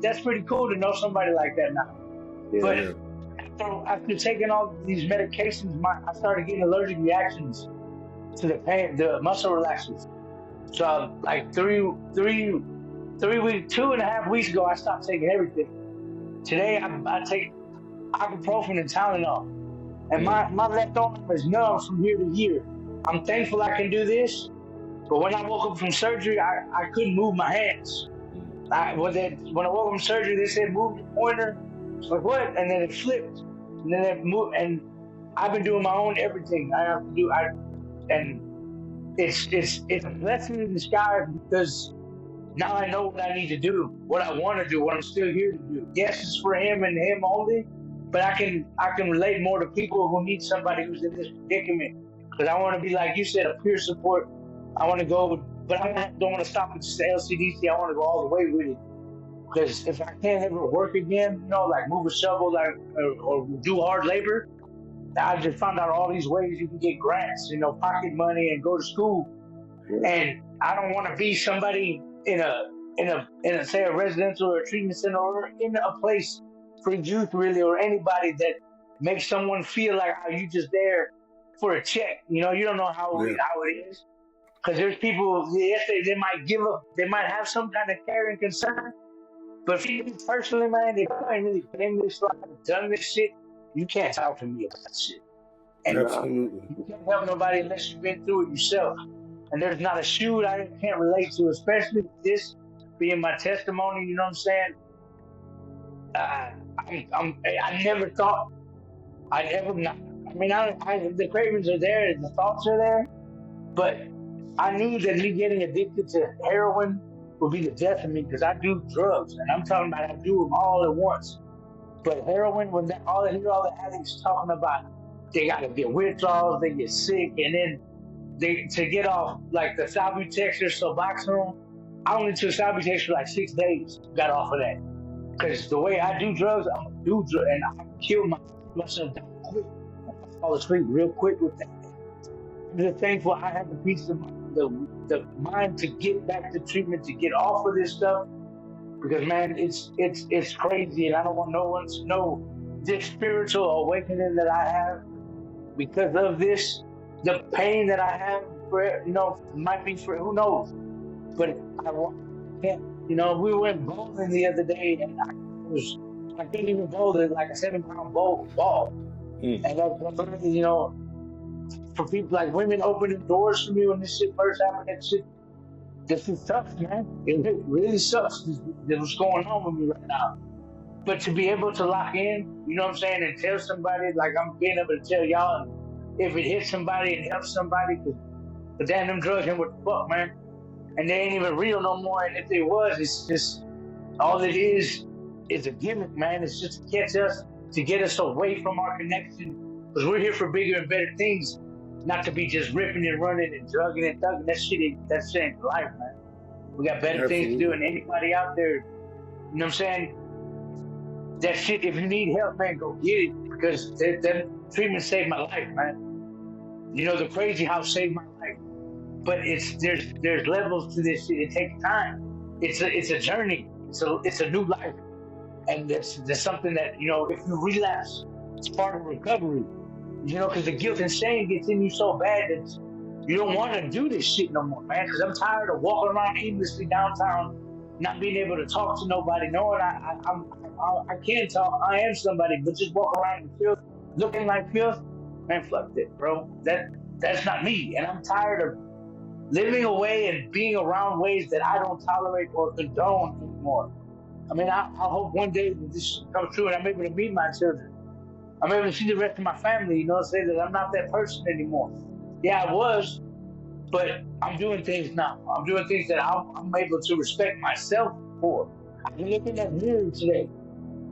that's pretty cool to know somebody like that now. Yeah. But after taking all these medications, I started getting allergic reactions to the pain, the muscle relaxers. So like 2.5 weeks ago, I stopped taking everything. Today I take ibuprofen and Tylenol. And my left arm is numb from here to here. I'm thankful I can do this, but when I woke up from surgery, I couldn't move my hands. When I woke up from surgery, they said move your pointer. It's like what? And then it flipped, and then it moved. And I've been doing my own everything I have to do. And it's a blessing in disguise because now I know what I need to do, what I want to do, what I'm still here to do. Yes, it's for him and him only, but I can relate more to people who need somebody who's in this predicament. Because I want to be like you said, a peer support. I want to go, but I don't want to stop at just the LCDC. I want to go all the way with it. Because if I can't ever work again, like move a shovel, or do hard labor, I just found out all these ways you can get grants, pocket money and go to school. And I don't want to be somebody in a say a residential or a treatment center or in a place for youth really, or anybody that makes someone feel like you just there for a check. You don't know how it is. Because there's people, yes, they might give up, they might have some kind of care and concern. But for you personally, man, if you ain't really been in this life, done this shit, you can't talk to me about shit. And Absolutely. You can't help nobody unless you've been through it yourself. And there's not a shoe I can't relate to, especially this being my testimony. You know what I'm saying? I never thought I'd ever not. I mean, the cravings are there, the thoughts are there, but I knew that me getting addicted to heroin would be the death of me because I do drugs, and I'm talking about I do them all at once. But heroin, when all the addicts talking about, they got to get withdrawals, they get sick, and then to get off like the Subutex or Suboxone, I only took Subutex for like 6 days. Got off of that because the way I do drugs, I'm gonna do drugs, and I kill myself down quick. I fall asleep real quick with that. I'm just thankful I have the peace of the mind to get back to treatment, to get off of this stuff. Because man, it's crazy, and I don't want no one to know this spiritual awakening that I have because of this. The pain that I have for might be for who knows, but I can't. We went bowling the other day, and I couldn't even bowl like a 7-pound ball, and that's for people like women opening doors for me when this shit first happened. That shit. This is tough, man. It really sucks. This what's going on with me right now. But to be able to lock in, you know what I'm saying, and tell somebody, like I'm being able to tell y'all, if it hits somebody and helps somebody, because damn, them drugs ain't what the fuck, man. And they ain't even real no more. And if they was, it's just, all it is a gimmick, man. It's just to catch us, to get us away from our connection. Because we're here for bigger and better things. Not to be just ripping and running and drugging and thugging. That shit ain't life, man. We got better things to do. And anybody out there, you know what I'm saying? That shit, if you need help, man, go get it. Because that treatment saved my life, man. The crazy house saved my life. But there's levels to this shit. It takes time. It's a journey. It's a new life. And there's something that, if you relapse, it's part of recovery. Because the guilt and shame gets in you so bad that you don't want to do this shit no more, man. Because I'm tired of walking around aimlessly downtown, not being able to talk to nobody, knowing I can talk, I am somebody, but just walk around in filth, looking like filth, man, fuck that, bro. That's not me, and I'm tired of living away and being around ways that I don't tolerate or condone anymore. I mean, I hope one day that this comes true and I'm able to meet my children. I'm able to see the rest of my family, say that I'm not that person anymore. Yeah, I was, but I'm doing things now. I'm doing things that I'm able to respect myself for. I can look in that mirror today.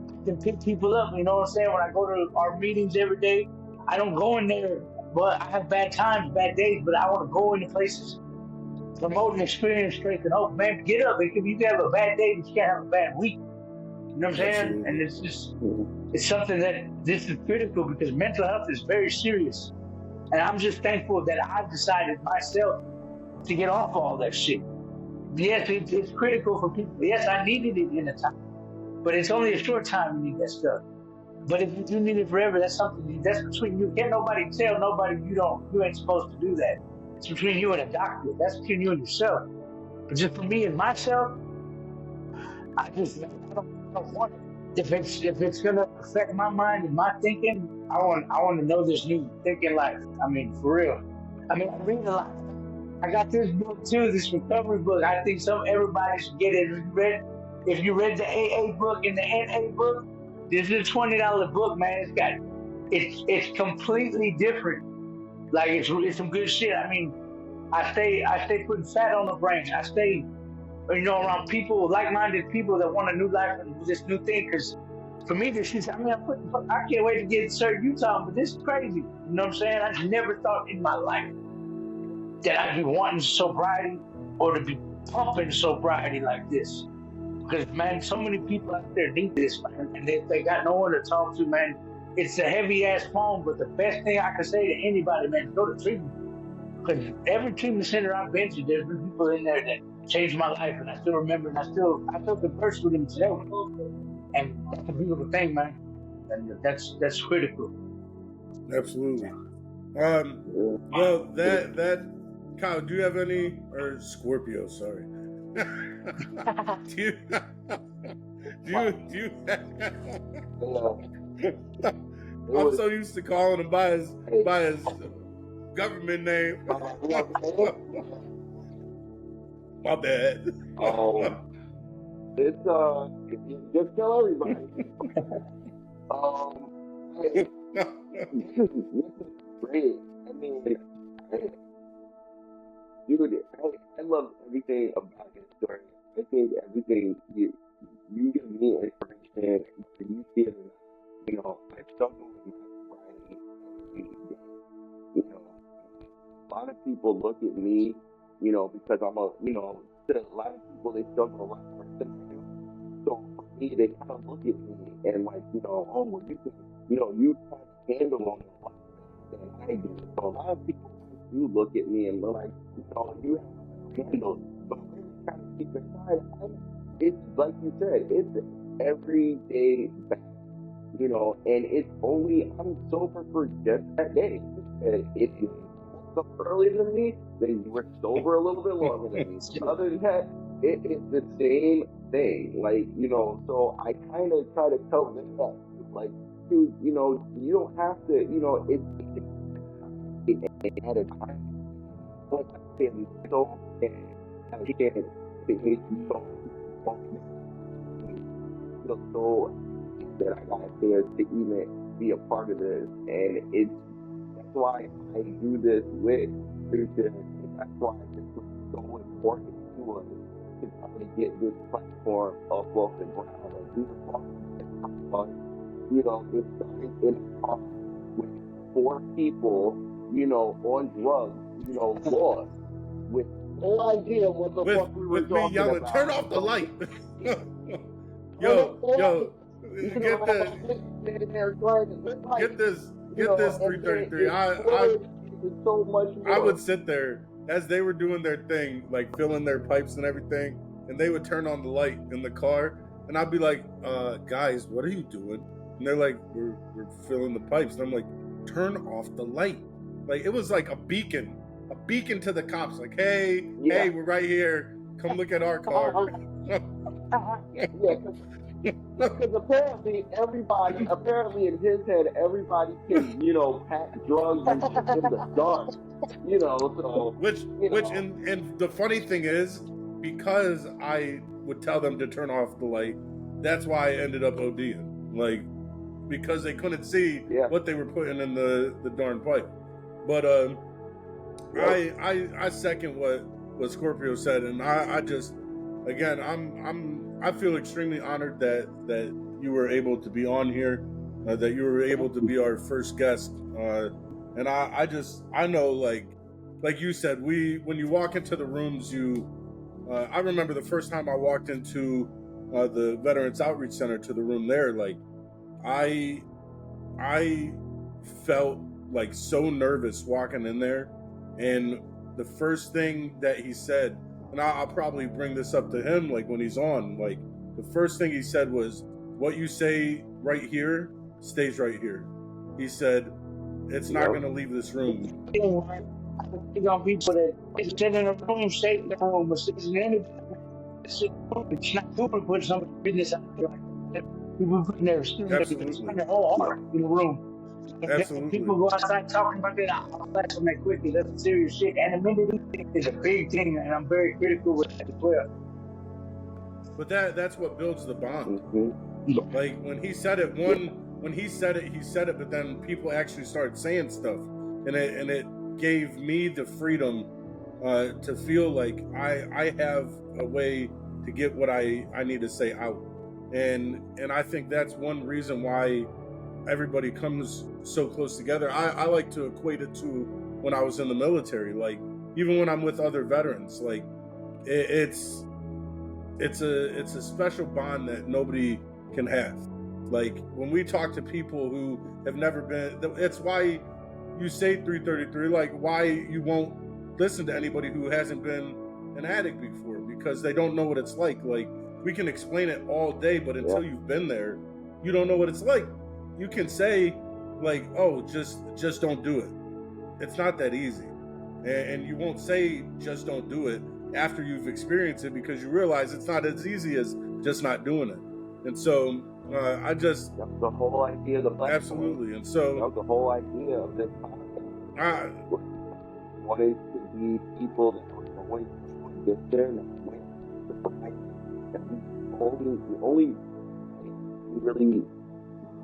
I can pick people up, you know what I'm saying? When I go to our meetings every day, I don't go in there, but I have bad times, bad days, but I want to go into places, promoting experience, strength, and hope. Man, get up. You can have a bad day, but you can't have a bad week. You know what I'm saying? And it's something that this is critical because mental health is very serious. And I'm just thankful that I've decided myself to get off all that shit. Yes, it's critical for people. Yes, I needed it in a time, but it's only a short time you need that stuff. But if you do need it forever, that's between you. Can't nobody tell nobody you ain't supposed to do that. It's between you and a doctor. That's between you and yourself. But just for me and myself, I don't want it. if it's gonna affect my mind and my thinking, I want to know this new thinking life. I mean, for real. I mean, I read a lot. I got this book too, this recovery book. I think everybody should get it. If you read the AA book and the NA book, this is a $20 book, man. It's completely different. Like it's some good shit. I mean, I stay putting fat on the brain. I stay, around people, like-minded people that want a new life and this new thing. Because for me, this is, I mean, I can't wait to get certain Utah, but this is crazy. You know what I'm saying? I never thought in my life that I'd be wanting sobriety or to be pumping sobriety like this. Because, man, so many people out there need this, man, and they got no one to talk to, man. It's a heavy-ass phone, but the best thing I can say to anybody, man, is go to treatment. Because every treatment center I've been to, there's been people in there that changed my life, and I still remember, and I still converse with them today. And that's a beautiful thing, man. And that's critical. Absolutely. Well, that Kyle, do you have any, or Scorpio? Sorry. do you? I'm so used to calling him by his government name. My bad. It's just tell everybody. This is great. I mean, dude, I love everything about this story. I think everything you give me information, you feel, I struggle with my sobriety every day. A lot of people look at me, because I'm a lot of people, they struggle a lot more than I do. So for me, they kind of look at me and like, oh, well, you have a handle on a lot than I do. So a lot of people do look at me and they're like, you have a handle. But really kind of keep inside, it's like you said, it's everyday back, and it's only, I'm sober for just that day. And if you woke up earlier than me, then you were sober a little bit longer than me. Other than that, it's the same thing. Like, so I kind of try to tell them that, like, dude, you don't have to, it's at a time. But I can so and I can't behave so that I got there to even be a part of this, and that's why I do this with Christian. That's why this was so important to us to try to get this platform off the ground and do the talk. It started in a car with 4 people, on drugs, lost, with no idea what the fuck we were talking about. With me yelling, turn off the light. Yo, get this 333. I would sit there as they were doing their thing, like filling their pipes and everything, and they would turn on the light in the car, and I'd be like, guys, what are you doing? And they're like, we're filling the pipes. And I'm like, turn off the light. Like, it was like a beacon to the cops. Like, hey, we're right here. Come look at our car. Because apparently in his head, everybody can, pack drugs in the dark, so. And the funny thing is, because I would tell them to turn off the light, that's why I ended up ODing. Like, because they couldn't see what they were putting in the darn pipe. But I second what Scorpio said, and I just, again, I feel extremely honored that you were able to be on here, that you were able to be our first guest, and I know, like you said, when you walk into the rooms, I remember the first time I walked into the Veterans Outreach Center, to the room there, like I felt like so nervous walking in there, and the first thing that he said, and I'll probably bring this up to him, like when he's on, like the first thing he said was, what you say right here stays right here. He said, it's not going to leave this room. I think on people that sit in a room, stay in the room, or sit in any. It's not cool to put somebody's business out there. People putting their whole heart in the room. And Absolutely. people go outside talking about that. I'll flash on that quickly. That's some serious shit. Anonymity is a big thing, and I'm very critical with that as well. But that's what builds the bond. Mm-hmm. Like when he said it, he said it, but then people actually started saying stuff, and it gave me the freedom to feel like I have a way to get what I need to say out, and I think that's one reason why everybody comes so close together. I like to equate it to when I was in the military. Like even when I'm with other veterans, like it's a special bond that nobody can have. Like when we talk to people who have never been, it's why you say 333, like why you won't listen to anybody who hasn't been an addict before, because they don't know what it's like. Like we can explain it all day, but until you've been there, you don't know what it's like. You can say like, oh, just don't do it. It's not that easy. And you won't say just don't do it after you've experienced it, because you realize it's not as easy as just not doing it. And so I just... That's the whole idea of the platform. Absolutely. And so... That's the whole idea of this podcast. Wanted to be people that were going to get there and went to the fight. The only really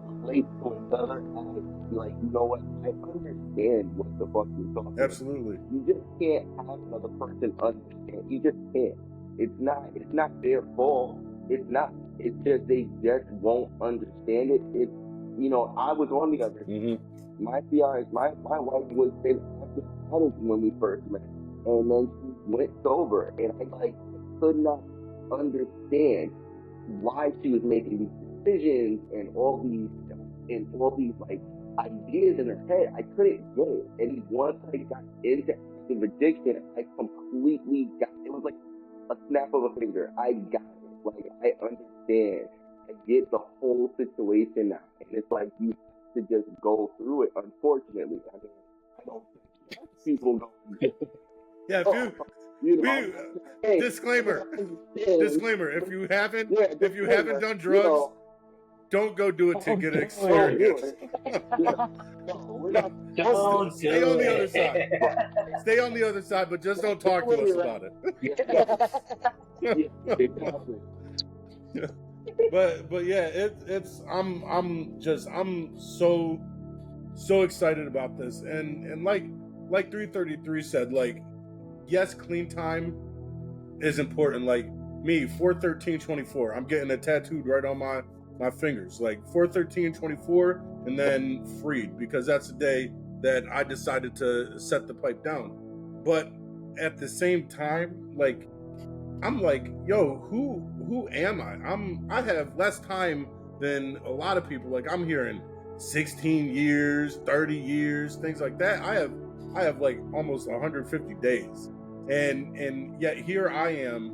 relate to each other and be like, you know what, I understand what the fuck you're talking about. Absolutely. You just can't have another person understand. You just can't. It's not their fault. It's just they just won't understand it. It's, you know, I was on the other side. My fiance, my wife was in active addict when we first met, and then she went sober, and I could not understand why she was making these decisions and all these like ideas in her head. I couldn't get it. And once I got into active addiction, I completely got it. It was like a snap of a finger. I got it. Like I understand. I get the whole situation now. And it's like you have to just go through it. Unfortunately, I mean, I don't think people go. Yeah, disclaimer. If you haven't done drugs, don't go do it to get an experience. Stay on the other side. Stay on the other side, but just don't talk to us about it. But yeah, I'm so excited about this, and like 333 said, like, yes, clean time is important. Like me, 4/13/24, I'm getting it tattooed right on my fingers, like 4/13/24, and then freed, because that's the day that I decided to set the pipe down. But at the same time, like, I'm like, yo, who am I? I have less time than a lot of people. Like, I'm hearing 16 years, 30 years, things like that. I have like almost 150 days. And yet here I am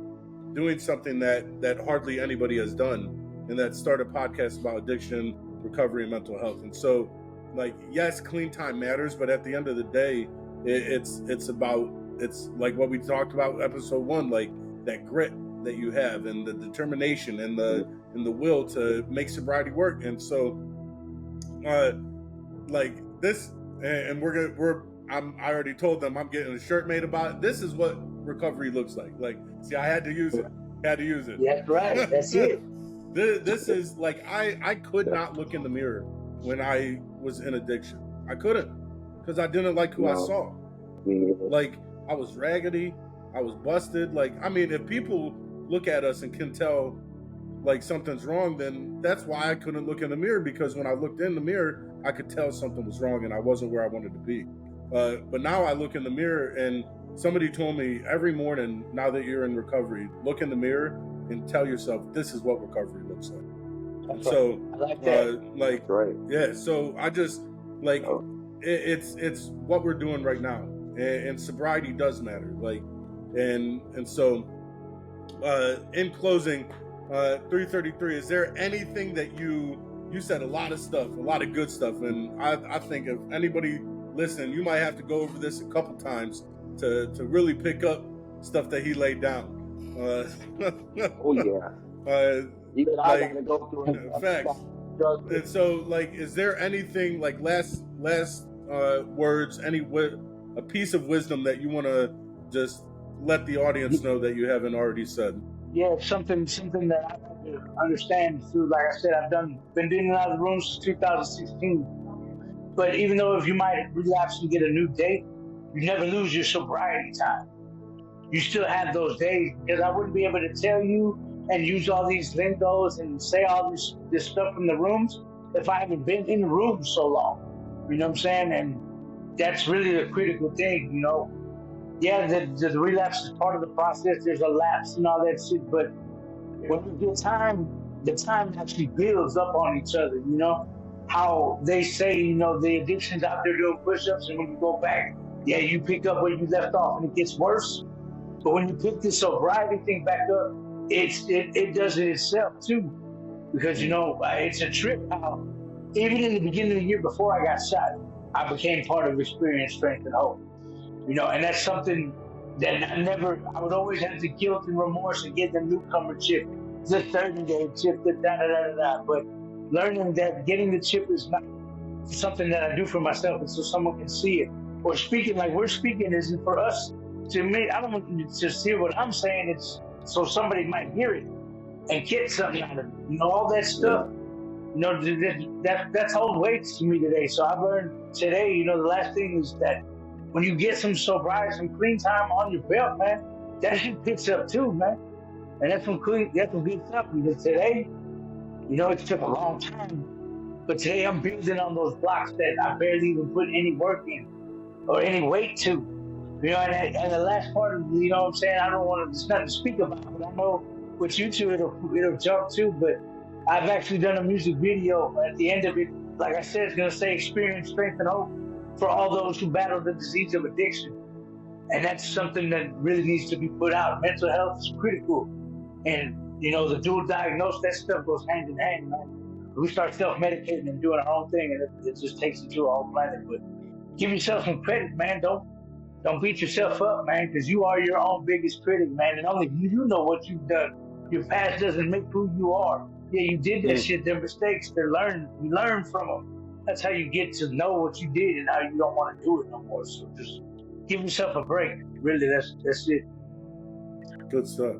doing something that hardly anybody has done, and that start a podcast about addiction, recovery, and mental health. And so, like, yes, clean time matters, but at the end of the day, it's like what we talked about episode 1, like that grit that you have, and the determination, and the will to make sobriety work. And so, like this, and I already told them I'm getting a shirt made about it. This is what recovery looks like. Like, see, I had to use it. That's right. That's it. This is like, I could not look in the mirror when I was in addiction. I couldn't, because I didn't like who I saw. Like, I was raggedy, I was busted. Like, I mean, if people look at us and can tell like something's wrong, then that's why I couldn't look in the mirror, because when I looked in the mirror, I could tell something was wrong and I wasn't where I wanted to be. But now I look in the mirror, and somebody told me every morning, now that you're in recovery, look in the mirror and tell yourself, this is what recovery looks like. And so, I like that. Like, right. Yeah. So I just like, it's what we're doing right now, and sobriety does matter. Like, and so, in closing, 333, is there anything that you said a lot of stuff, a lot of good stuff, and I think if anybody listening, you might have to go over this a couple times to really pick up stuff that he laid down. Oh yeah. Even I Like, gotta go through it. facts. And so, like, is there anything like last words, a piece of wisdom that you want to just let the audience know that you haven't already said? Yeah, something that I have to understand through, like I said, been doing it out of the rooms since 2016. But even though if you might relapse and get a new date, you never lose your sobriety time. You still have those days, because I wouldn't be able to tell you and use all these lingos and say all this stuff from the rooms if I haven't been in the room so long. You know what I'm saying? And that's really the critical thing, you know. Yeah, the relapse is part of the process. There's a lapse and all that shit, but when you get time, the time actually builds up on each other, you know? How they say, you know, the addiction's out there doing push-ups, and when you go back, yeah, you pick up where you left off and it gets worse. But when you pick this sobriety thing back up, it does it itself too. Because, you know, it's a trip how, even in the beginning of the year before I got shot, I became part of Experience, Strength, and Hope. You know, and that's something that I would always have the guilt and remorse and get the newcomer chip, the 30-day chip, the da-da-da-da-da. But learning that getting the chip is not something that I do for myself, and so someone can see it. Or speaking like we're speaking isn't for us to me. I don't want you to just hear what I'm saying. It's so somebody might hear it and get something out of it. You know, all that stuff. You know, that's hold weights to me today. So I learned today, you know, the last thing is that when you get some sobriety, some clean time on your belt, man, that shit picks up too, man. And that's some good stuff. Because today, you know, it took a long time, but today I'm building on those blocks that I barely even put any work in or any weight to. You know, and the last part of, you know what I'm saying, I don't want to, it's nothing to speak about, but I know with you two, it'll jump too, but I've actually done a music video. At the end of it, like I said, it's going to say Experience, Strength, and Hope for all those who battle the disease of addiction. And that's something that really needs to be put out. Mental health is critical. And, you know, the dual diagnosis, that stuff goes hand in hand, man. We start self-medicating and doing our own thing, and it just takes you to a whole planet. But give yourself some credit, man. Don't beat yourself up, man, because you are your own biggest critic, man. And only you know what you've done. Your past doesn't make who you are. Yeah, you did that shit. They're mistakes. You learn from them. That's how you get to know what you did and how you don't want to do it no more. So just give yourself a break. Really, that's it. Good stuff.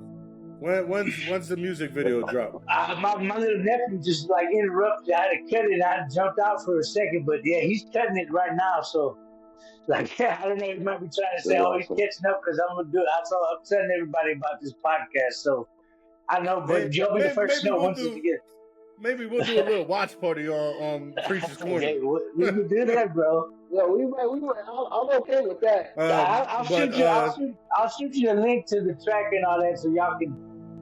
When's the music video drop? My little nephew just like interrupted. I had to cut it. I jumped out for a second, but yeah, he's cutting it right now. So, like, I don't know. He might be trying to say, "Oh, he's catching up," because I'm gonna do it. I'm telling everybody about this podcast. So, I know, but you'll be the first to know once you get. Maybe we'll do a little watch party on Preacher's Corner. Okay, we can do that, bro. Yeah, we might. I'm okay with that. I'll shoot you a link to the track and all that, so y'all can.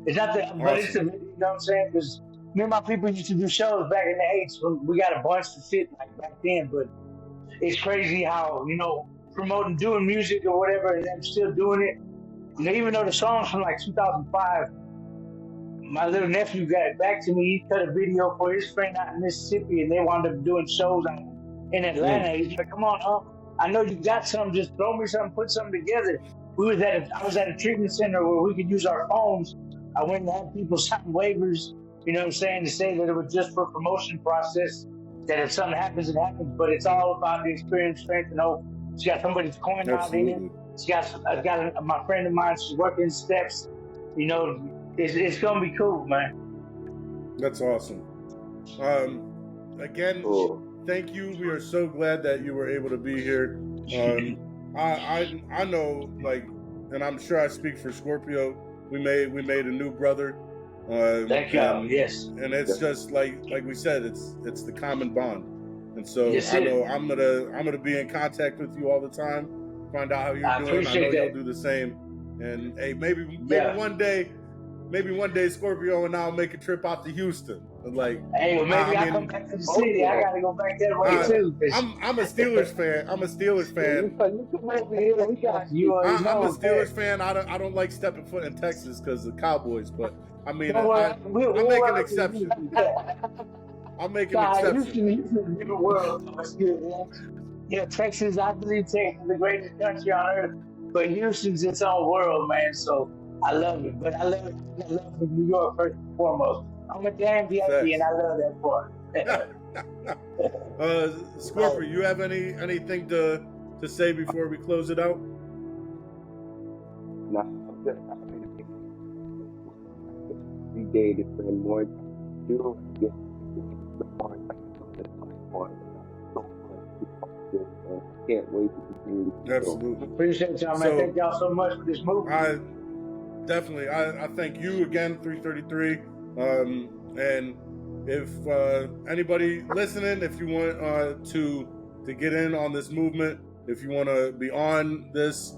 It's not that, but it's you know what I'm saying? Because me and my people used to do shows back in the 80s when we got a bunch to fit like back then. But it's crazy how, you know, doing music or whatever, and them still doing it. You know, even though the song's from like 2005. My little nephew got back to me. He cut a video for his friend out in Mississippi, and they wound up doing shows in Atlanta. He's like, "Come on, I know you got something. Just throw me something, put something together." I was at a treatment center where we could use our phones. I went and had people sign waivers, you know what I'm saying, to say that it was just for promotion process. That if something happens, it happens. But it's all about the experience, strength, and hope. She got somebody's coin out here. I got my friend of mine. She's working steps. You know. It's gonna be cool, man. That's awesome. Again, thank you. We are so glad that you were able to be here. I know, like, and I'm sure I speak for Scorpio. We made a new brother. Thank you. Yes. And it's just like we said, it's the common bond. And so I know I'm gonna be in contact with you all the time. Find out how you're doing. I know you'll do the same. And hey, maybe one day Scorpio and I'll make a trip out to Houston. Like, hey, well, maybe I'll come back to the city. I gotta go back that way too. I'm a Steelers fan. I'm a Steelers fan. I'm a Steelers fan. I don't like stepping foot in Texas because of the Cowboys, but I mean, I make an exception. I'll make an exception. Houston's a different world. That's good, man. Yeah, Texas, I believe Texas is the greatest country on earth, but Houston's its own world, man. So I love it, but I love it. I love New York first and foremost. I'm a damn VIP, Facts. and I love that part. Scorpio, you have anything to say before we close it out? Nah, I'm just happy to be every day to spend more time with you and get the more time on this platform. So much to talk to, and I can't wait to continue to do. Absolutely. Appreciate y'all, man. So, Thank y'all so much for this movie. I thank you again, 333. And if anybody listening, if you want to get in on this movement, if you want to be on this,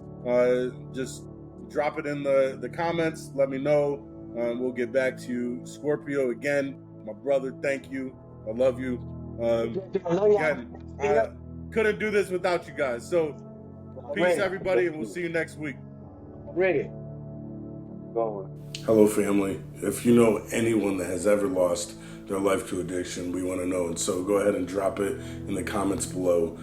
just drop it in the comments. Let me know. We'll get back to you. Scorpio, again, my brother, thank you. I love you. Again, I couldn't do this without you guys. So peace, everybody, and we'll see you next week. Ready. Going. Hello, family. If you know anyone that has ever lost their life to addiction, we want to know. And so go ahead and drop it in the comments below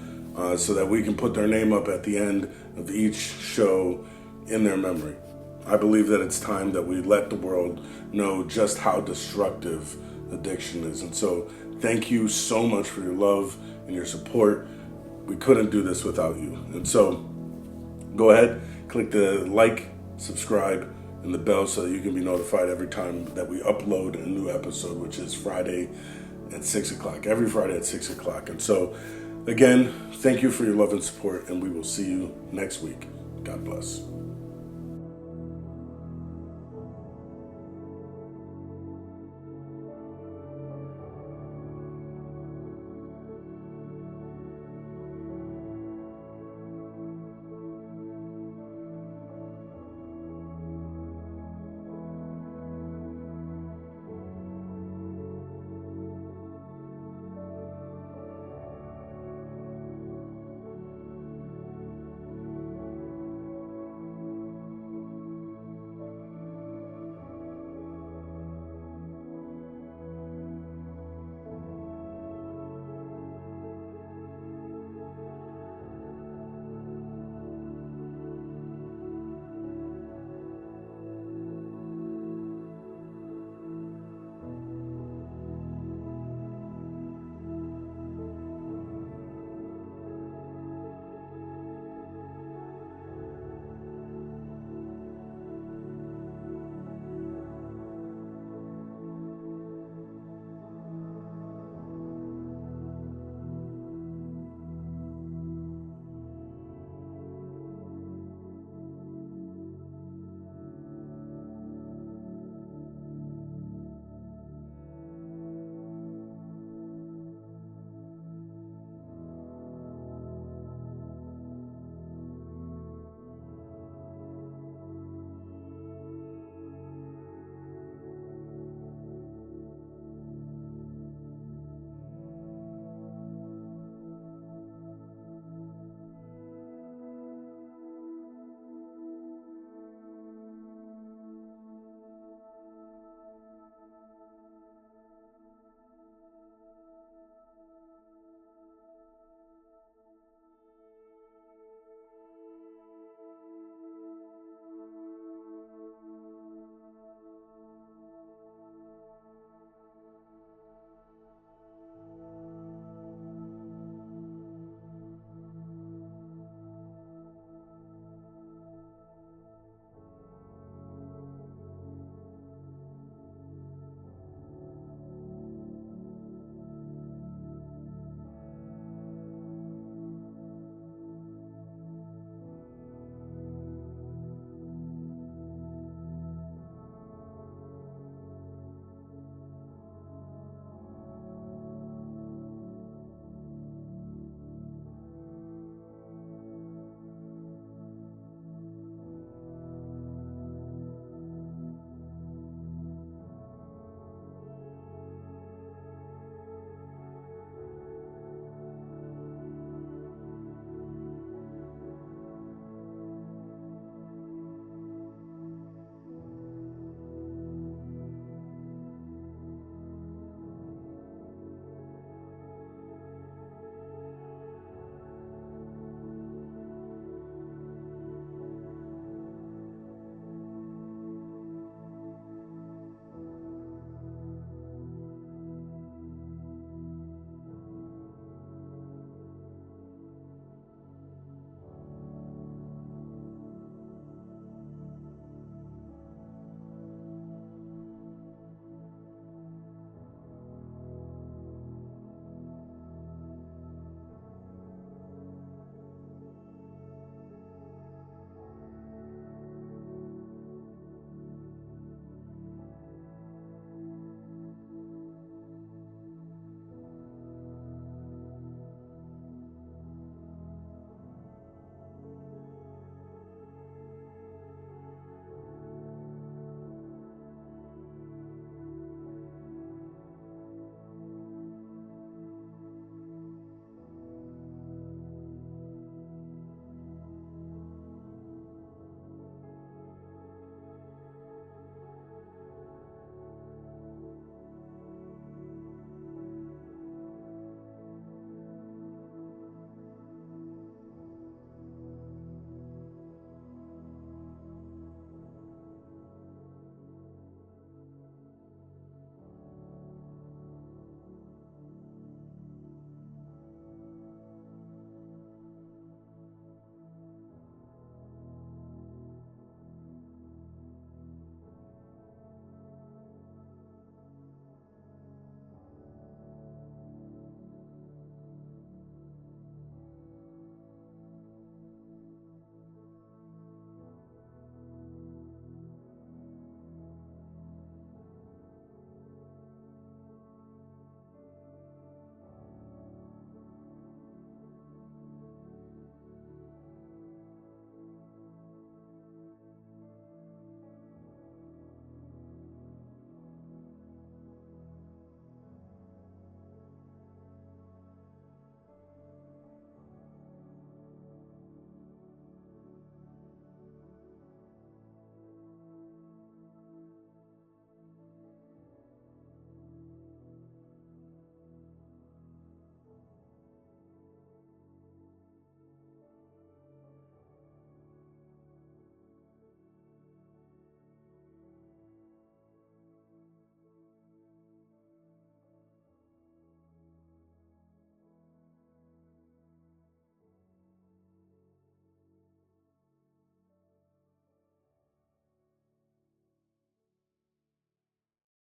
so that we can put their name up at the end of each show in their memory. I believe that it's time that we let the world know just how destructive addiction is. And so thank you so much for your love and your support. We couldn't do this without you. And so go ahead, click the like, subscribe, and the bell so that you can be notified every time that we upload a new episode, which is Friday at 6 o'clock, every Friday at 6 o'clock. And so, again, thank you for your love and support, and we will see you next week. God bless.